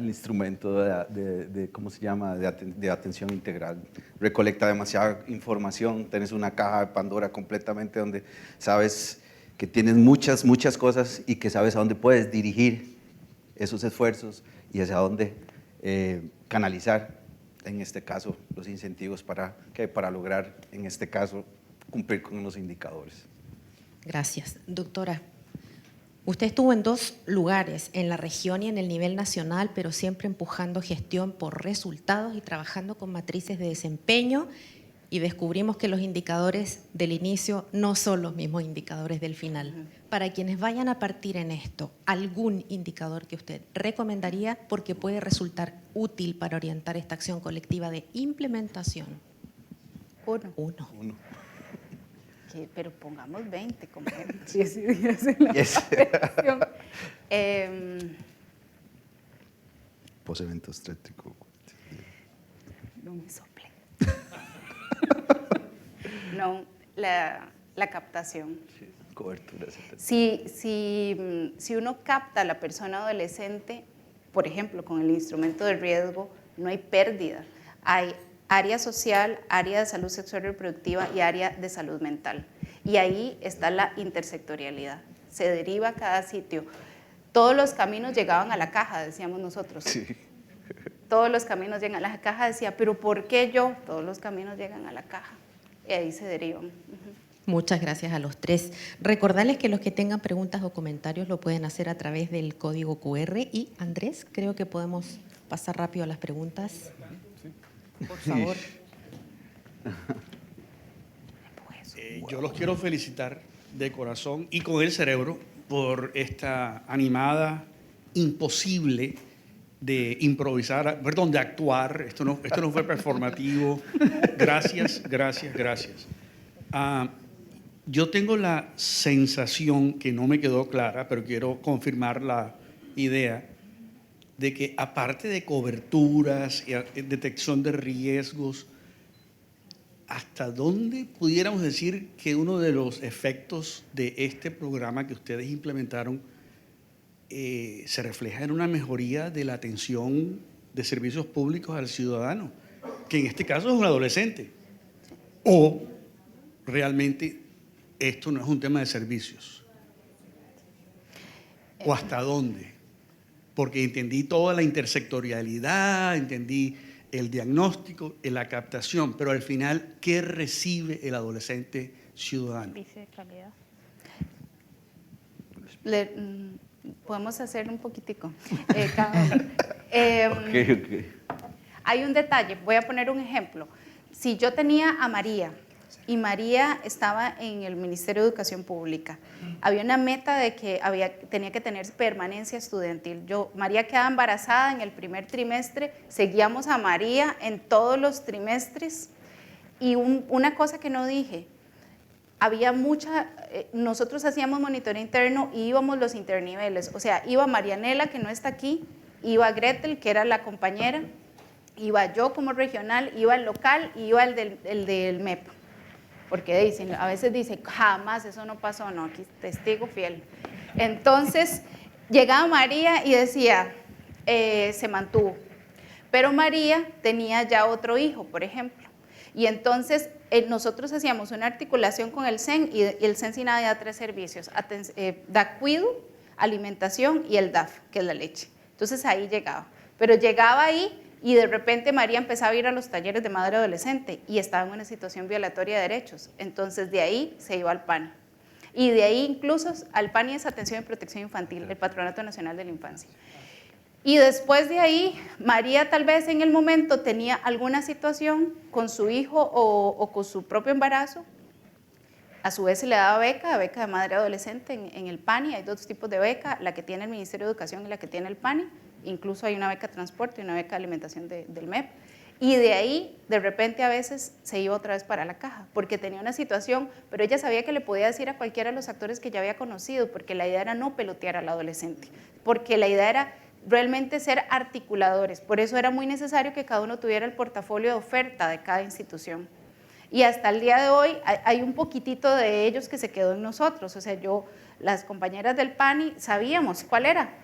instrumento de ¿cómo se llama? De atención integral. Recolecta demasiada información, tienes una caja de Pandora completamente donde sabes que tienes muchas cosas y que sabes a dónde puedes dirigir esos esfuerzos y hacia dónde canalizar, en este caso, los incentivos para lograr, en este caso, cumplir con los indicadores. Gracias. Doctora. Usted estuvo en 2 lugares, en la región y en el nivel nacional, pero siempre empujando gestión por resultados y trabajando con matrices de desempeño, y descubrimos que los indicadores del inicio no son los mismos indicadores del final. Para quienes vayan a partir en esto, ¿algún indicador que usted recomendaría porque puede resultar útil para orientar esta acción colectiva de implementación? Uno. Pero pongamos 20, como 10 días en la operación. Post-evento estético. No me sople. No, la captación. Sí, cobertura. Si uno capta a la persona adolescente, por ejemplo, con el instrumento de riesgo, no hay pérdida. Hay área social, área de salud sexual y reproductiva y área de salud mental. Y ahí está la intersectorialidad. Se deriva a cada sitio. Todos los caminos llegaban a la caja, decíamos nosotros. Sí. Todos los caminos llegan a la caja, decía, pero ¿por qué yo? Todos los caminos llegan a la caja. Y ahí se derivan. Muchas gracias a los 3. Recordarles que los que tengan preguntas o comentarios lo pueden hacer a través del código QR. Y Andrés, creo que podemos pasar rápido a las preguntas. Por favor. Yo los quiero felicitar de corazón y con el cerebro por esta animada, imposible de improvisar, perdón, de actuar. Esto no fue performativo. Gracias. Yo tengo la sensación, que no me quedó clara, pero quiero confirmar la idea, de que aparte de coberturas y detección de riesgos, ¿hasta dónde pudiéramos decir que uno de los efectos de este programa que ustedes implementaron se refleja en una mejoría de la atención de servicios públicos al ciudadano, que en este caso es un adolescente? ¿O realmente esto no es un tema de servicios? ¿O hasta dónde? Porque entendí toda la intersectorialidad, entendí el diagnóstico, la captación, pero al final, ¿qué recibe el adolescente ciudadano? Vice de calidad. Podemos hacer un poquitico. Okay. Hay un detalle, voy a poner un ejemplo. Si yo tenía a María y María estaba en el Ministerio de Educación Pública, había una meta de que tenía que tener permanencia estudiantil. María quedaba embarazada en el primer trimestre, seguíamos a María en todos los trimestres, y una cosa que no dije, nosotros hacíamos monitoreo interno y íbamos los interniveles, o sea, iba Marianela, que no está aquí, iba Gretel, que era la compañera, iba yo como regional, iba el local y iba el del MEP. Porque a veces dicen, jamás, eso no pasó, no, aquí testigo fiel. Entonces, llegaba María y decía, se mantuvo. Pero María tenía ya otro hijo, por ejemplo. Y entonces, nosotros hacíamos una articulación con el CEN, y el CEN SINADI da 3 servicios, da cuido, alimentación y el DAF, que es la leche. Entonces, ahí llegaba. Pero llegaba ahí, y de repente María empezaba a ir a los talleres de madre adolescente y estaba en una situación violatoria de derechos. Entonces de ahí se iba al PANI. Y de ahí incluso al PANI es Atención y Protección Infantil, el Patronato Nacional de la Infancia. Y después de ahí, María tal vez en el momento tenía alguna situación con su hijo o con su propio embarazo. A su vez se le daba beca de madre adolescente en el PANI. Hay 2 tipos de beca, la que tiene el Ministerio de Educación y la que tiene el PANI. Incluso hay una beca de transporte y una beca de alimentación del MEP. Y de ahí, de repente, a veces se iba otra vez para la caja, porque tenía una situación, pero ella sabía que le podía decir a cualquiera de los actores que ya había conocido, porque la idea era no pelotear al adolescente, porque la idea era realmente ser articuladores. Por eso era muy necesario que cada uno tuviera el portafolio de oferta de cada institución. Y hasta el día de hoy hay un poquitito de ellos que se quedó en nosotros. O sea, las compañeras del PANI sabíamos cuál era,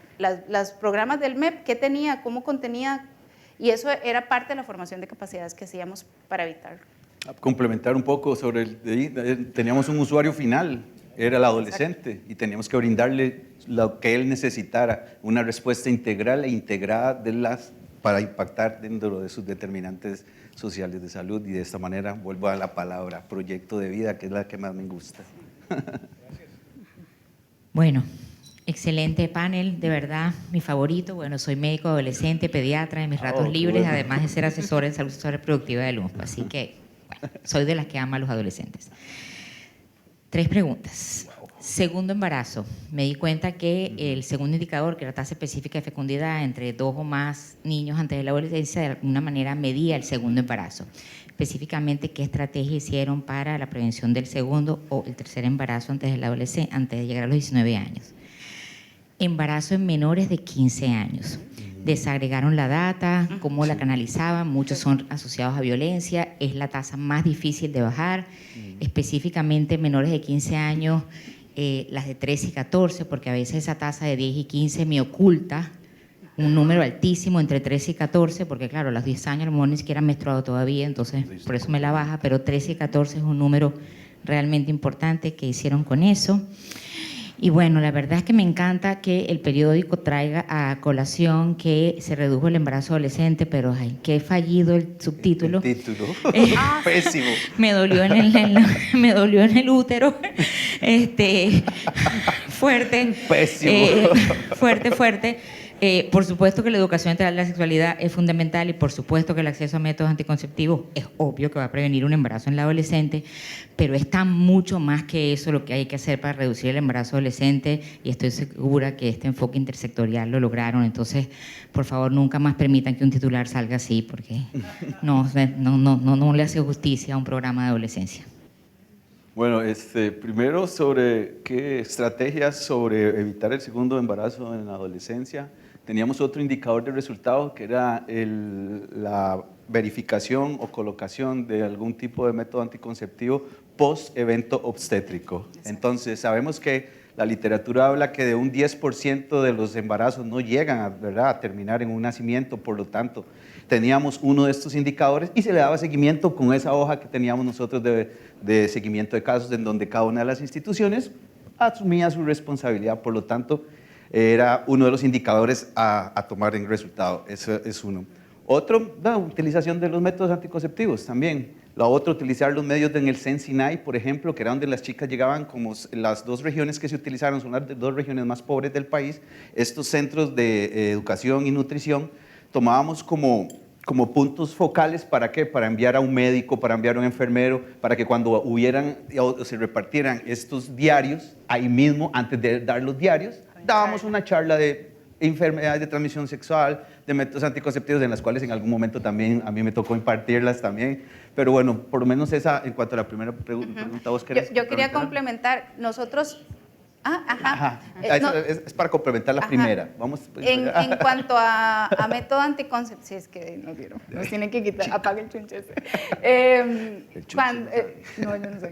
los programas del MEP, qué tenía, cómo contenía, y eso era parte de la formación de capacidades que hacíamos para evitarlo. Complementar un poco sobre teníamos un usuario final, era el adolescente. Exacto. Y teníamos que brindarle lo que él necesitara, una respuesta integral e integrada para impactar dentro de sus determinantes sociales de salud, y de esta manera vuelvo a la palabra proyecto de vida, que es la que más me gusta. Bueno, Excelente panel, de verdad, mi favorito. Bueno, soy médico adolescente, pediatra en mis ratos libres, bueno. además de ser asesor en salud sexual reproductiva del UNFPA. Así que, bueno, soy de las que ama a los adolescentes. 3 preguntas. Segundo embarazo. Me di cuenta que el segundo indicador, que era tasa específica de fecundidad entre 2 o más niños antes de la adolescencia, de alguna manera medía el segundo embarazo. Específicamente, ¿qué estrategia hicieron para la prevención del segundo o el tercer embarazo antes de llegar a los 19 años? Embarazo en menores de 15 años. Desagregaron la data, cómo la canalizaban, muchos son asociados a violencia, es la tasa más difícil de bajar, específicamente menores de 15 años, las de 13 y 14, porque a veces esa tasa de 10 y 15 me oculta un número altísimo entre 13 y 14, porque claro, a los 10 años a lo mejor ni siquiera han menstruado todavía, entonces por eso me la baja, pero 13 y 14 es un número realmente importante que hicieron con eso. Y bueno, la verdad es que me encanta que el periódico traiga a colación que se redujo el embarazo adolescente, pero ay, qué fallido el subtítulo. El título. Pésimo. Me dolió en el útero. Fuerte. Pésimo. Fuerte. Por supuesto que la educación integral de la sexualidad es fundamental y por supuesto que el acceso a métodos anticonceptivos es obvio que va a prevenir un embarazo en la adolescente, pero está mucho más que eso lo que hay que hacer para reducir el embarazo adolescente y estoy segura que este enfoque intersectorial lo lograron. Entonces, por favor, nunca más permitan que un titular salga así porque no le hace justicia a un programa de adolescencia. Bueno, primero sobre qué estrategias sobre evitar el segundo embarazo en la adolescencia. Teníamos otro indicador de resultado que era la verificación o colocación de algún tipo de método anticonceptivo post-evento obstétrico. Entonces, sabemos que la literatura habla que de un 10% de los embarazos no llegan a terminar en un nacimiento, por lo tanto, teníamos uno de estos indicadores y se le daba seguimiento con esa hoja que teníamos nosotros de seguimiento de casos en donde cada una de las instituciones asumía su responsabilidad, por lo tanto, era uno de los indicadores a tomar en resultado. Eso es uno. Otro, la utilización de los métodos anticonceptivos también. La otra, utilizar los medios en el CEN-SINAI, por ejemplo, que era donde las chicas llegaban, como las 2 regiones que se utilizaron son las 2 regiones más pobres del país. Estos centros de educación y nutrición tomábamos como puntos focales, ¿para qué? Para enviar a un médico, para enviar a un enfermero, para que cuando hubieran o se repartieran estos diarios, ahí mismo, antes de dar los diarios, dábamos una charla de enfermedades de transmisión sexual, de métodos anticonceptivos, en las cuales en algún momento también a mí me tocó impartirlas también. Pero bueno, por lo menos esa, en cuanto a la primera pregunta, ¿vos querés? Yo quería complementar, nosotros... Es para complementar la primera. Vamos. En cuanto a método anticonceptivo, sí, es que nos tienen que quitar, apaga el chunche. No, yo no sé.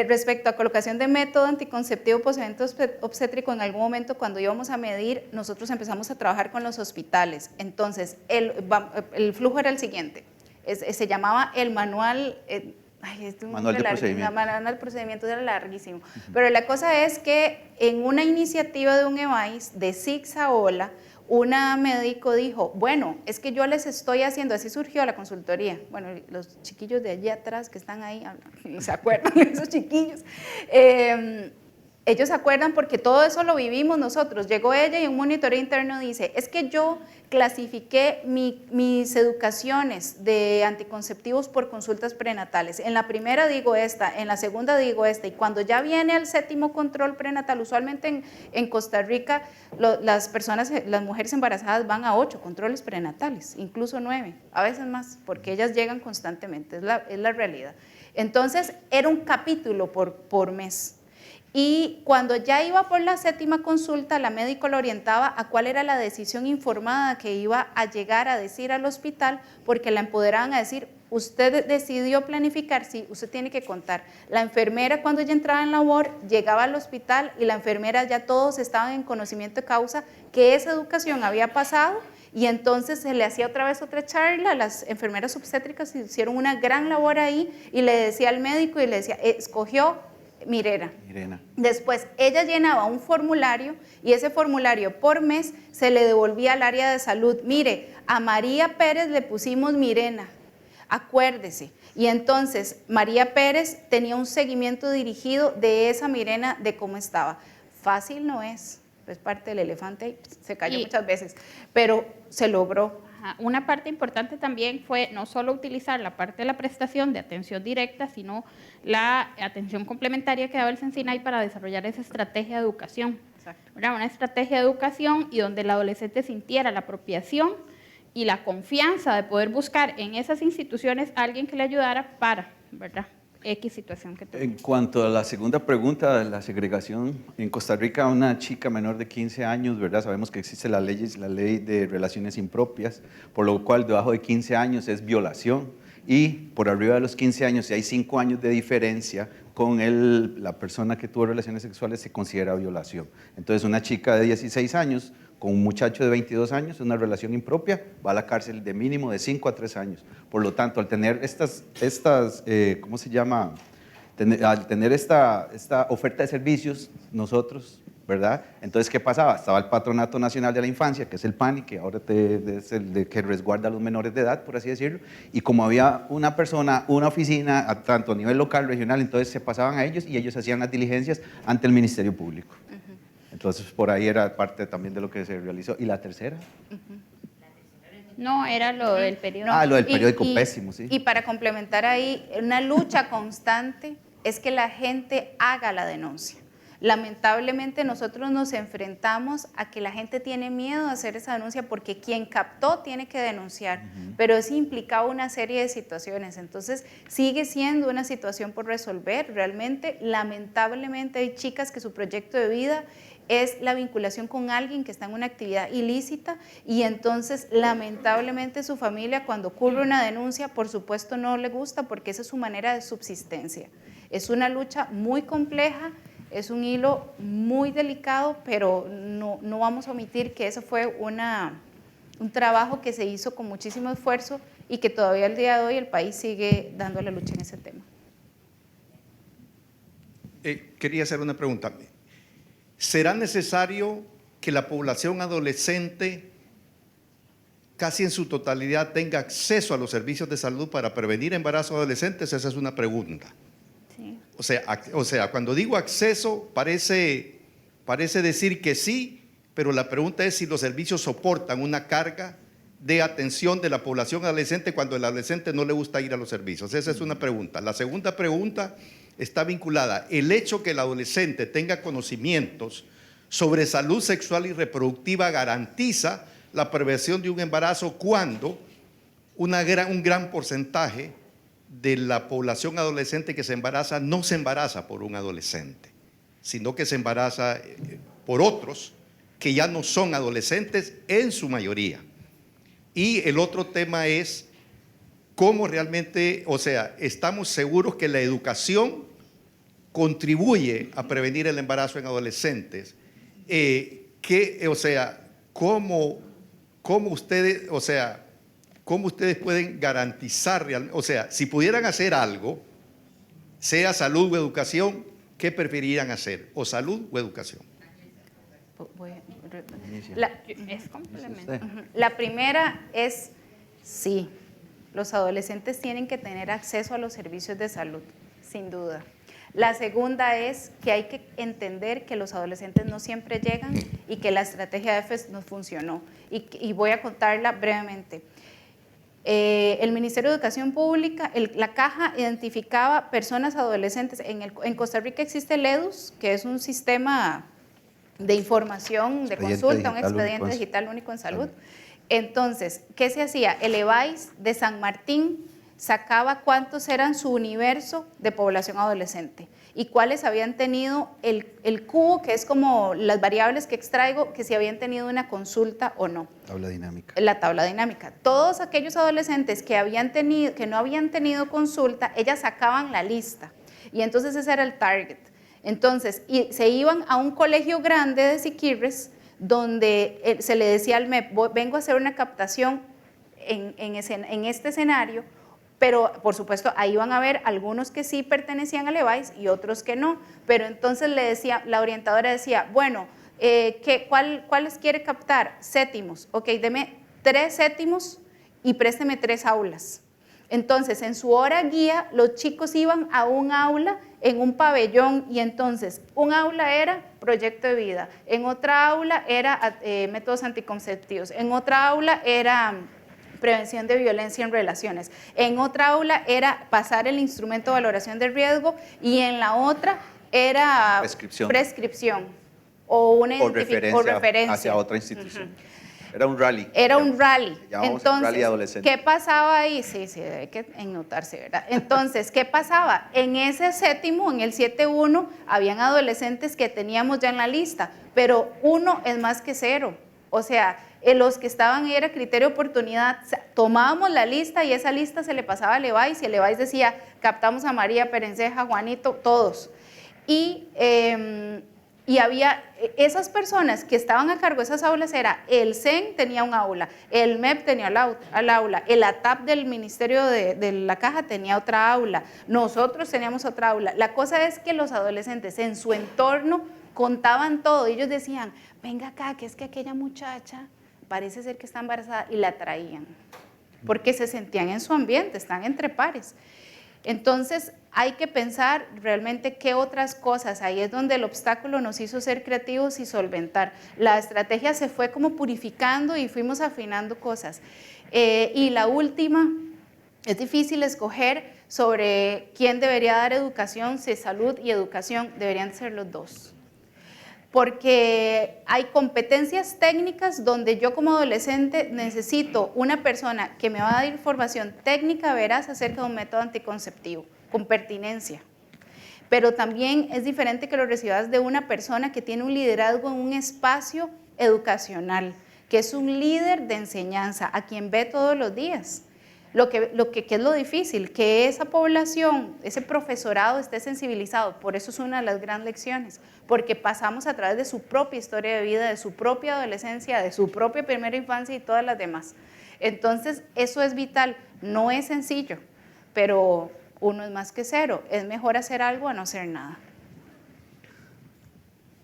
Respecto a colocación de método anticonceptivo post-evento obstétrico, en algún momento cuando íbamos a medir, nosotros empezamos a trabajar con los hospitales. Entonces, el flujo era el siguiente. Se llamaba el manual... Manual de procedimiento. Manual de procedimientos era larguísimo. Pero la cosa es que en una iniciativa de un EVAIS de Zigzaola, una médico dijo, bueno, es que yo les estoy haciendo, así surgió la consultoría. Bueno, los chiquillos de allí atrás que están ahí, ¿se acuerdan de esos chiquillos? Ellos se acuerdan porque todo eso lo vivimos nosotros. Llegó ella y un monitoreo interno dice, es que yo clasifiqué mis educaciones de anticonceptivos por consultas prenatales. En la primera digo esta, en la segunda digo esta, y cuando ya viene al 7º control prenatal, usualmente en Costa Rica las mujeres embarazadas van a 8 controles prenatales, incluso 9, a veces más, porque ellas llegan constantemente, es la realidad. Entonces era un capítulo por mes. Y cuando ya iba por la 7ª consulta, la médico lo orientaba a cuál era la decisión informada que iba a llegar a decir al hospital, porque la empoderaban a decir, usted decidió planificar, sí, usted tiene que contar. La enfermera, cuando ella entraba en labor, llegaba al hospital y la enfermera ya todos estaban en conocimiento de causa que esa educación había pasado, y entonces se le hacía otra vez otra charla. Las enfermeras obstétricas hicieron una gran labor ahí y le decía al médico y le decía, escogió Mirena. Después ella llenaba un formulario y ese formulario por mes se le devolvía al área de salud. Mire, a María Pérez le pusimos Mirena, acuérdese. Y entonces María Pérez tenía un seguimiento dirigido de esa Mirena, de cómo estaba. Fácil no es parte del elefante y se cayó muchas veces, pero se logró. Una parte importante también fue no solo utilizar la parte de la prestación de atención directa, sino la atención complementaria que daba el Censinay para desarrollar esa estrategia de educación. Exacto. Era una estrategia de educación y donde el adolescente sintiera la apropiación y la confianza de poder buscar en esas instituciones a alguien que le ayudara para, ¿verdad?, X situación que tuviera. En cuanto a la segunda pregunta de la segregación, en Costa Rica una chica menor de 15 años, ¿verdad? Sabemos que existe la ley de relaciones impropias, por lo cual debajo de 15 años es violación y por arriba de los 15 años, si hay 5 años de diferencia con la persona que tuvo relaciones sexuales, se considera violación. Entonces una chica de 16 años con un muchacho de 22 años, una relación impropia, va a la cárcel de mínimo de 5 a 3 años. Por lo tanto, al tener ¿cómo se llama? Al tener esta oferta de servicios, nosotros, ¿verdad? Entonces, ¿qué pasaba? Estaba el Patronato Nacional de la Infancia, que es el PANI, que ahora es el que resguarda a los menores de edad, por así decirlo, y como había una persona, una oficina, tanto a nivel local, regional, entonces se pasaban a ellos y ellos hacían las diligencias ante el Ministerio Público. Entonces, por ahí era parte también de lo que se realizó. ¿Y la tercera? No, era lo del periódico. Ah, lo del periódico, pésimo, sí. Y para complementar ahí, una lucha constante es que la gente haga la denuncia. Lamentablemente nosotros nos enfrentamos a que la gente tiene miedo de hacer esa denuncia porque quien captó tiene que denunciar, pero eso implicaba una serie de situaciones. Entonces sigue siendo una situación por resolver. Realmente, lamentablemente hay chicas que su proyecto de vida es la vinculación con alguien que está en una actividad ilícita y entonces lamentablemente su familia cuando ocurre una denuncia por supuesto no le gusta porque esa es su manera de subsistencia. Es una lucha muy compleja, es un hilo muy delicado, pero no vamos a omitir que eso fue un trabajo que se hizo con muchísimo esfuerzo y que todavía al día de hoy el país sigue dando la lucha en ese tema. Quería hacer una pregunta. ¿Será necesario que la población adolescente casi en su totalidad tenga acceso a los servicios de salud para prevenir embarazos adolescentes? Esa es una pregunta. Sí. O sea, cuando digo acceso parece decir que sí, pero la pregunta es si los servicios soportan una carga de atención de la población adolescente cuando el adolescente no le gusta ir a los servicios. Esa es una pregunta. La segunda pregunta está vinculada. El hecho que el adolescente tenga conocimientos sobre salud sexual y reproductiva garantiza la prevención de un embarazo cuando un gran porcentaje de la población adolescente que se embaraza no se embaraza por un adolescente, sino que se embaraza por otros que ya no son adolescentes en su mayoría. Y el otro tema es cómo realmente, o sea, estamos seguros que la educación contribuye a prevenir el embarazo en adolescentes. ¿Cómo ustedes pueden garantizar realmente, o sea, si pudieran hacer algo, sea salud o educación, ¿qué preferirían hacer? ¿O salud o educación? Es complemento. La primera es sí, los adolescentes tienen que tener acceso a los servicios de salud, sin duda. La segunda es que hay que entender que los adolescentes no siempre llegan y que la estrategia de EFES no funcionó. Y voy a contarla brevemente. El Ministerio de Educación Pública, la caja identificaba personas adolescentes. En Costa Rica existe el EDUS, que es un sistema de información, de consulta, un expediente digital único en salud. Entonces, ¿qué se hacía? El EVAIS de San Martín sacaba cuántos eran su universo de población adolescente y cuáles habían tenido el cubo, que es como las variables que extraigo, que si habían tenido una consulta o no. Tabla dinámica. La tabla dinámica. Todos aquellos adolescentes que no habían tenido consulta, ellas sacaban la lista y entonces ese era el target. Entonces, se iban a un colegio grande de Siquirres donde se le decía al MEP, vengo a hacer una captación en este escenario, pero por supuesto ahí van a ver algunos que sí pertenecían al EVAIS y otros que no, pero entonces la orientadora decía, bueno, ¿cuáles quiere captar? Séptimos, ok, deme 3 séptimos y présteme 3 aulas. Entonces, en su hora guía, los chicos iban a un aula en un pabellón, y entonces un aula era proyecto de vida, en otra aula era métodos anticonceptivos, en otra aula era prevención de violencia en relaciones, en otra aula era pasar el instrumento de valoración de riesgo, y en la otra era prescripción o una o referencia hacia otra institución. Era un rally. Era un rally. Entonces, rally adolescente. ¿Qué pasaba ahí? Sí, hay que ennotarse, ¿verdad? Entonces, ¿qué pasaba? En ese séptimo, en el 7.1, habían adolescentes que teníamos ya en la lista, pero 1 es más que 0. O sea, los que estaban era criterio de oportunidad. O sea, tomábamos la lista y esa lista se le pasaba a Levice, y el Levice decía, captamos a María, Perenceja, Juanito, todos. Y había esas personas que estaban a cargo de esas aulas, era el CEN tenía un aula, el MEP tenía al aula, el ATAP del Ministerio de la Caja tenía otra aula, nosotros teníamos otra aula. La cosa es que los adolescentes en su entorno contaban todo, ellos decían, venga acá, que es que aquella muchacha parece ser que está embarazada, y la traían, porque se sentían en su ambiente, están entre pares. Entonces, hay que pensar realmente qué otras cosas, ahí es donde el obstáculo nos hizo ser creativos y solventar. La estrategia se fue como purificando y fuimos afinando cosas. Y la última, es difícil escoger sobre quién debería dar educación, si salud y educación deberían ser los dos. Porque hay competencias técnicas donde yo como adolescente necesito una persona que me va a dar información técnica veraz acerca de un método anticonceptivo, con pertinencia. Pero también es diferente que lo recibas de una persona que tiene un liderazgo en un espacio educacional, que es un líder de enseñanza, a quien ve todos los días. ¿Qué es lo difícil? Que esa población, ese profesorado esté sensibilizado. Por eso es una de las grandes lecciones, porque pasamos a través de su propia historia de vida, de su propia adolescencia, de su propia primera infancia y todas las demás. Entonces, eso es vital. No es sencillo, pero 1 es más que 0. Es mejor hacer algo a no hacer nada.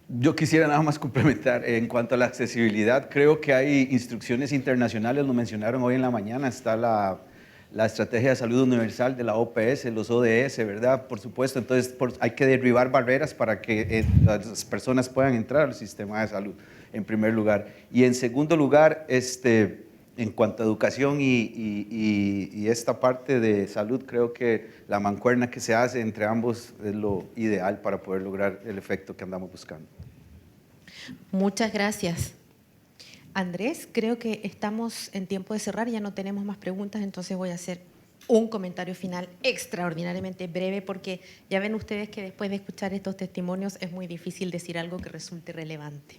Yo quisiera nada más complementar en cuanto a la accesibilidad. Creo que hay instrucciones internacionales, lo mencionaron hoy en la mañana, está la Estrategia de Salud Universal de la OPS, los ODS, ¿verdad? Por supuesto, entonces hay que derribar barreras para que las personas puedan entrar al sistema de salud, en primer lugar. Y en segundo lugar, en cuanto a educación y esta parte de salud, creo que la mancuerna que se hace entre ambos es lo ideal para poder lograr el efecto que andamos buscando. Muchas gracias. Andrés, creo que estamos en tiempo de cerrar, ya no tenemos más preguntas, entonces voy a hacer un comentario final extraordinariamente breve, porque ya ven ustedes que después de escuchar estos testimonios es muy difícil decir algo que resulte relevante.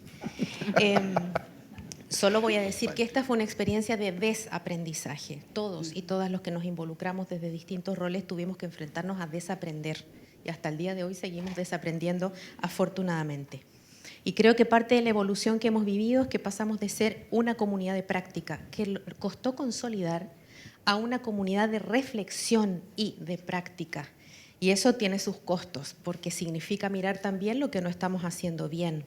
Solo voy a decir que esta fue una experiencia de desaprendizaje. Todos y todas los que nos involucramos desde distintos roles tuvimos que enfrentarnos a desaprender, y hasta el día de hoy seguimos desaprendiendo, afortunadamente. Y creo que parte de la evolución que hemos vivido es que pasamos de ser una comunidad de práctica, que costó consolidar, a una comunidad de reflexión y de práctica. Y eso tiene sus costos, porque significa mirar también lo que no estamos haciendo bien.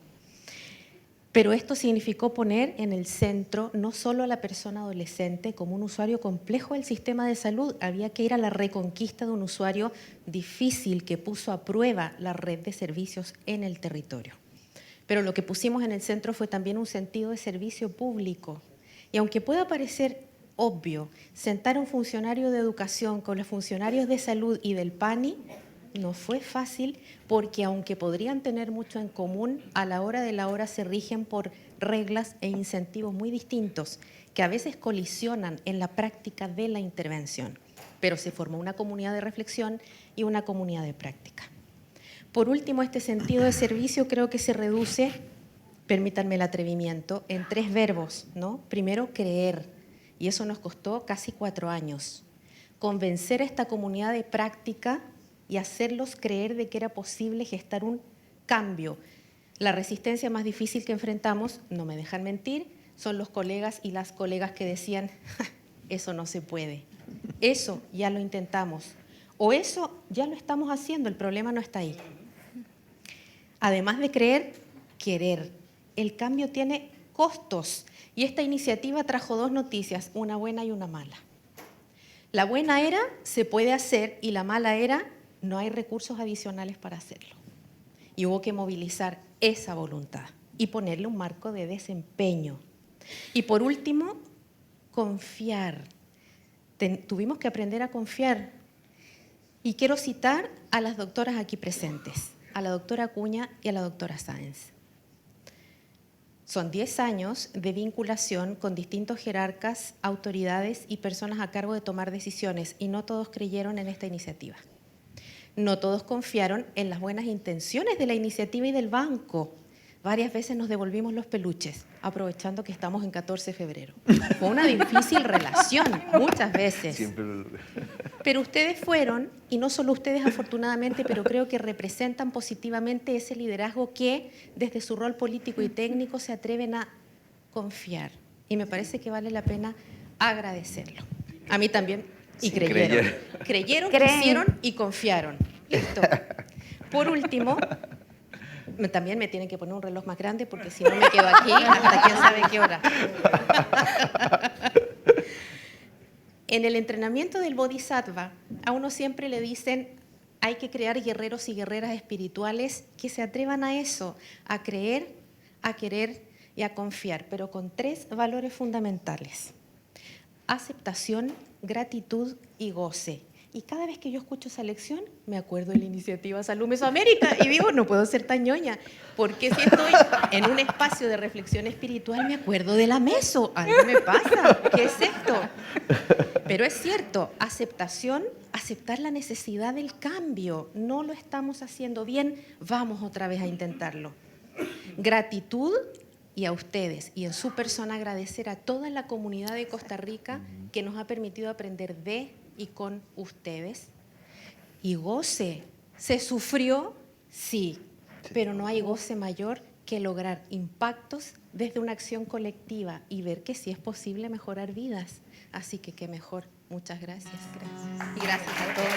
Pero esto significó poner en el centro no solo a la persona adolescente como un usuario complejo del sistema de salud, había que ir a la reconquista de un usuario difícil que puso a prueba la red de servicios en el territorio. Pero lo que pusimos en el centro fue también un sentido de servicio público. Y aunque pueda parecer obvio, sentar a un funcionario de educación con los funcionarios de salud y del PANI no fue fácil, porque aunque podrían tener mucho en común, a la hora de la hora se rigen por reglas e incentivos muy distintos, que a veces colisionan en la práctica de la intervención. Pero se formó una comunidad de reflexión y una comunidad de práctica. Por último, este sentido de servicio creo que se reduce, permítanme el atrevimiento, en 3 verbos, ¿no? Primero, creer, y eso nos costó casi 4 años. Convencer a esta comunidad de práctica y hacerlos creer de que era posible gestar un cambio. La resistencia más difícil que enfrentamos, no me dejan mentir, son los colegas y las colegas que decían, eso no se puede, eso ya lo intentamos, o eso ya lo estamos haciendo, el problema no está ahí. Además de creer, querer. El cambio tiene costos y esta iniciativa trajo 2 noticias, una buena y una mala. La buena era, se puede hacer, y la mala era, no hay recursos adicionales para hacerlo. Y hubo que movilizar esa voluntad y ponerle un marco de desempeño. Y por último, confiar. Tuvimos que aprender a confiar. Y quiero citar a las doctoras aquí presentes, a la doctora Acuña y a la doctora Sáenz. Son 10 años de vinculación con distintos jerarcas, autoridades y personas a cargo de tomar decisiones, y no todos creyeron en esta iniciativa. No todos confiaron en las buenas intenciones de la iniciativa y del banco. Varias veces nos devolvimos los peluches, aprovechando que estamos en 14 de febrero. Fue una difícil relación, muchas veces. Pero ustedes fueron, y no solo ustedes afortunadamente, pero creo que representan positivamente ese liderazgo que desde su rol político y técnico se atreven a confiar. Y me parece que vale la pena agradecerlo. A mí también, y Sí, creyeron. Creyeron, quisieron y confiaron. Listo. Por último, también me tienen que poner un reloj más grande porque si no me quedo aquí hasta quién sabe qué hora. En el entrenamiento del Bodhisattva, a uno siempre le dicen hay que crear guerreros y guerreras espirituales que se atrevan a eso, a creer, a querer y a confiar, pero con 3 valores fundamentales: aceptación, gratitud y goce. Y cada vez que yo escucho esa lección, me acuerdo de la iniciativa Salud Mesoamérica y digo, no puedo ser tan ñoña, porque si estoy en un espacio de reflexión espiritual, me acuerdo de la meso. Algo me pasa. ¿Qué es esto? Pero es cierto, aceptación, aceptar la necesidad del cambio. No lo estamos haciendo bien, vamos otra vez a intentarlo. Gratitud, y a ustedes y en su persona agradecer a toda la comunidad de Costa Rica que nos ha permitido aprender de y con ustedes. Y goce. ¿Se sufrió? Sí, pero no hay goce mayor que lograr impactos desde una acción colectiva y ver que sí es posible mejorar vidas. Así que qué mejor. Muchas gracias. Y gracias a todos.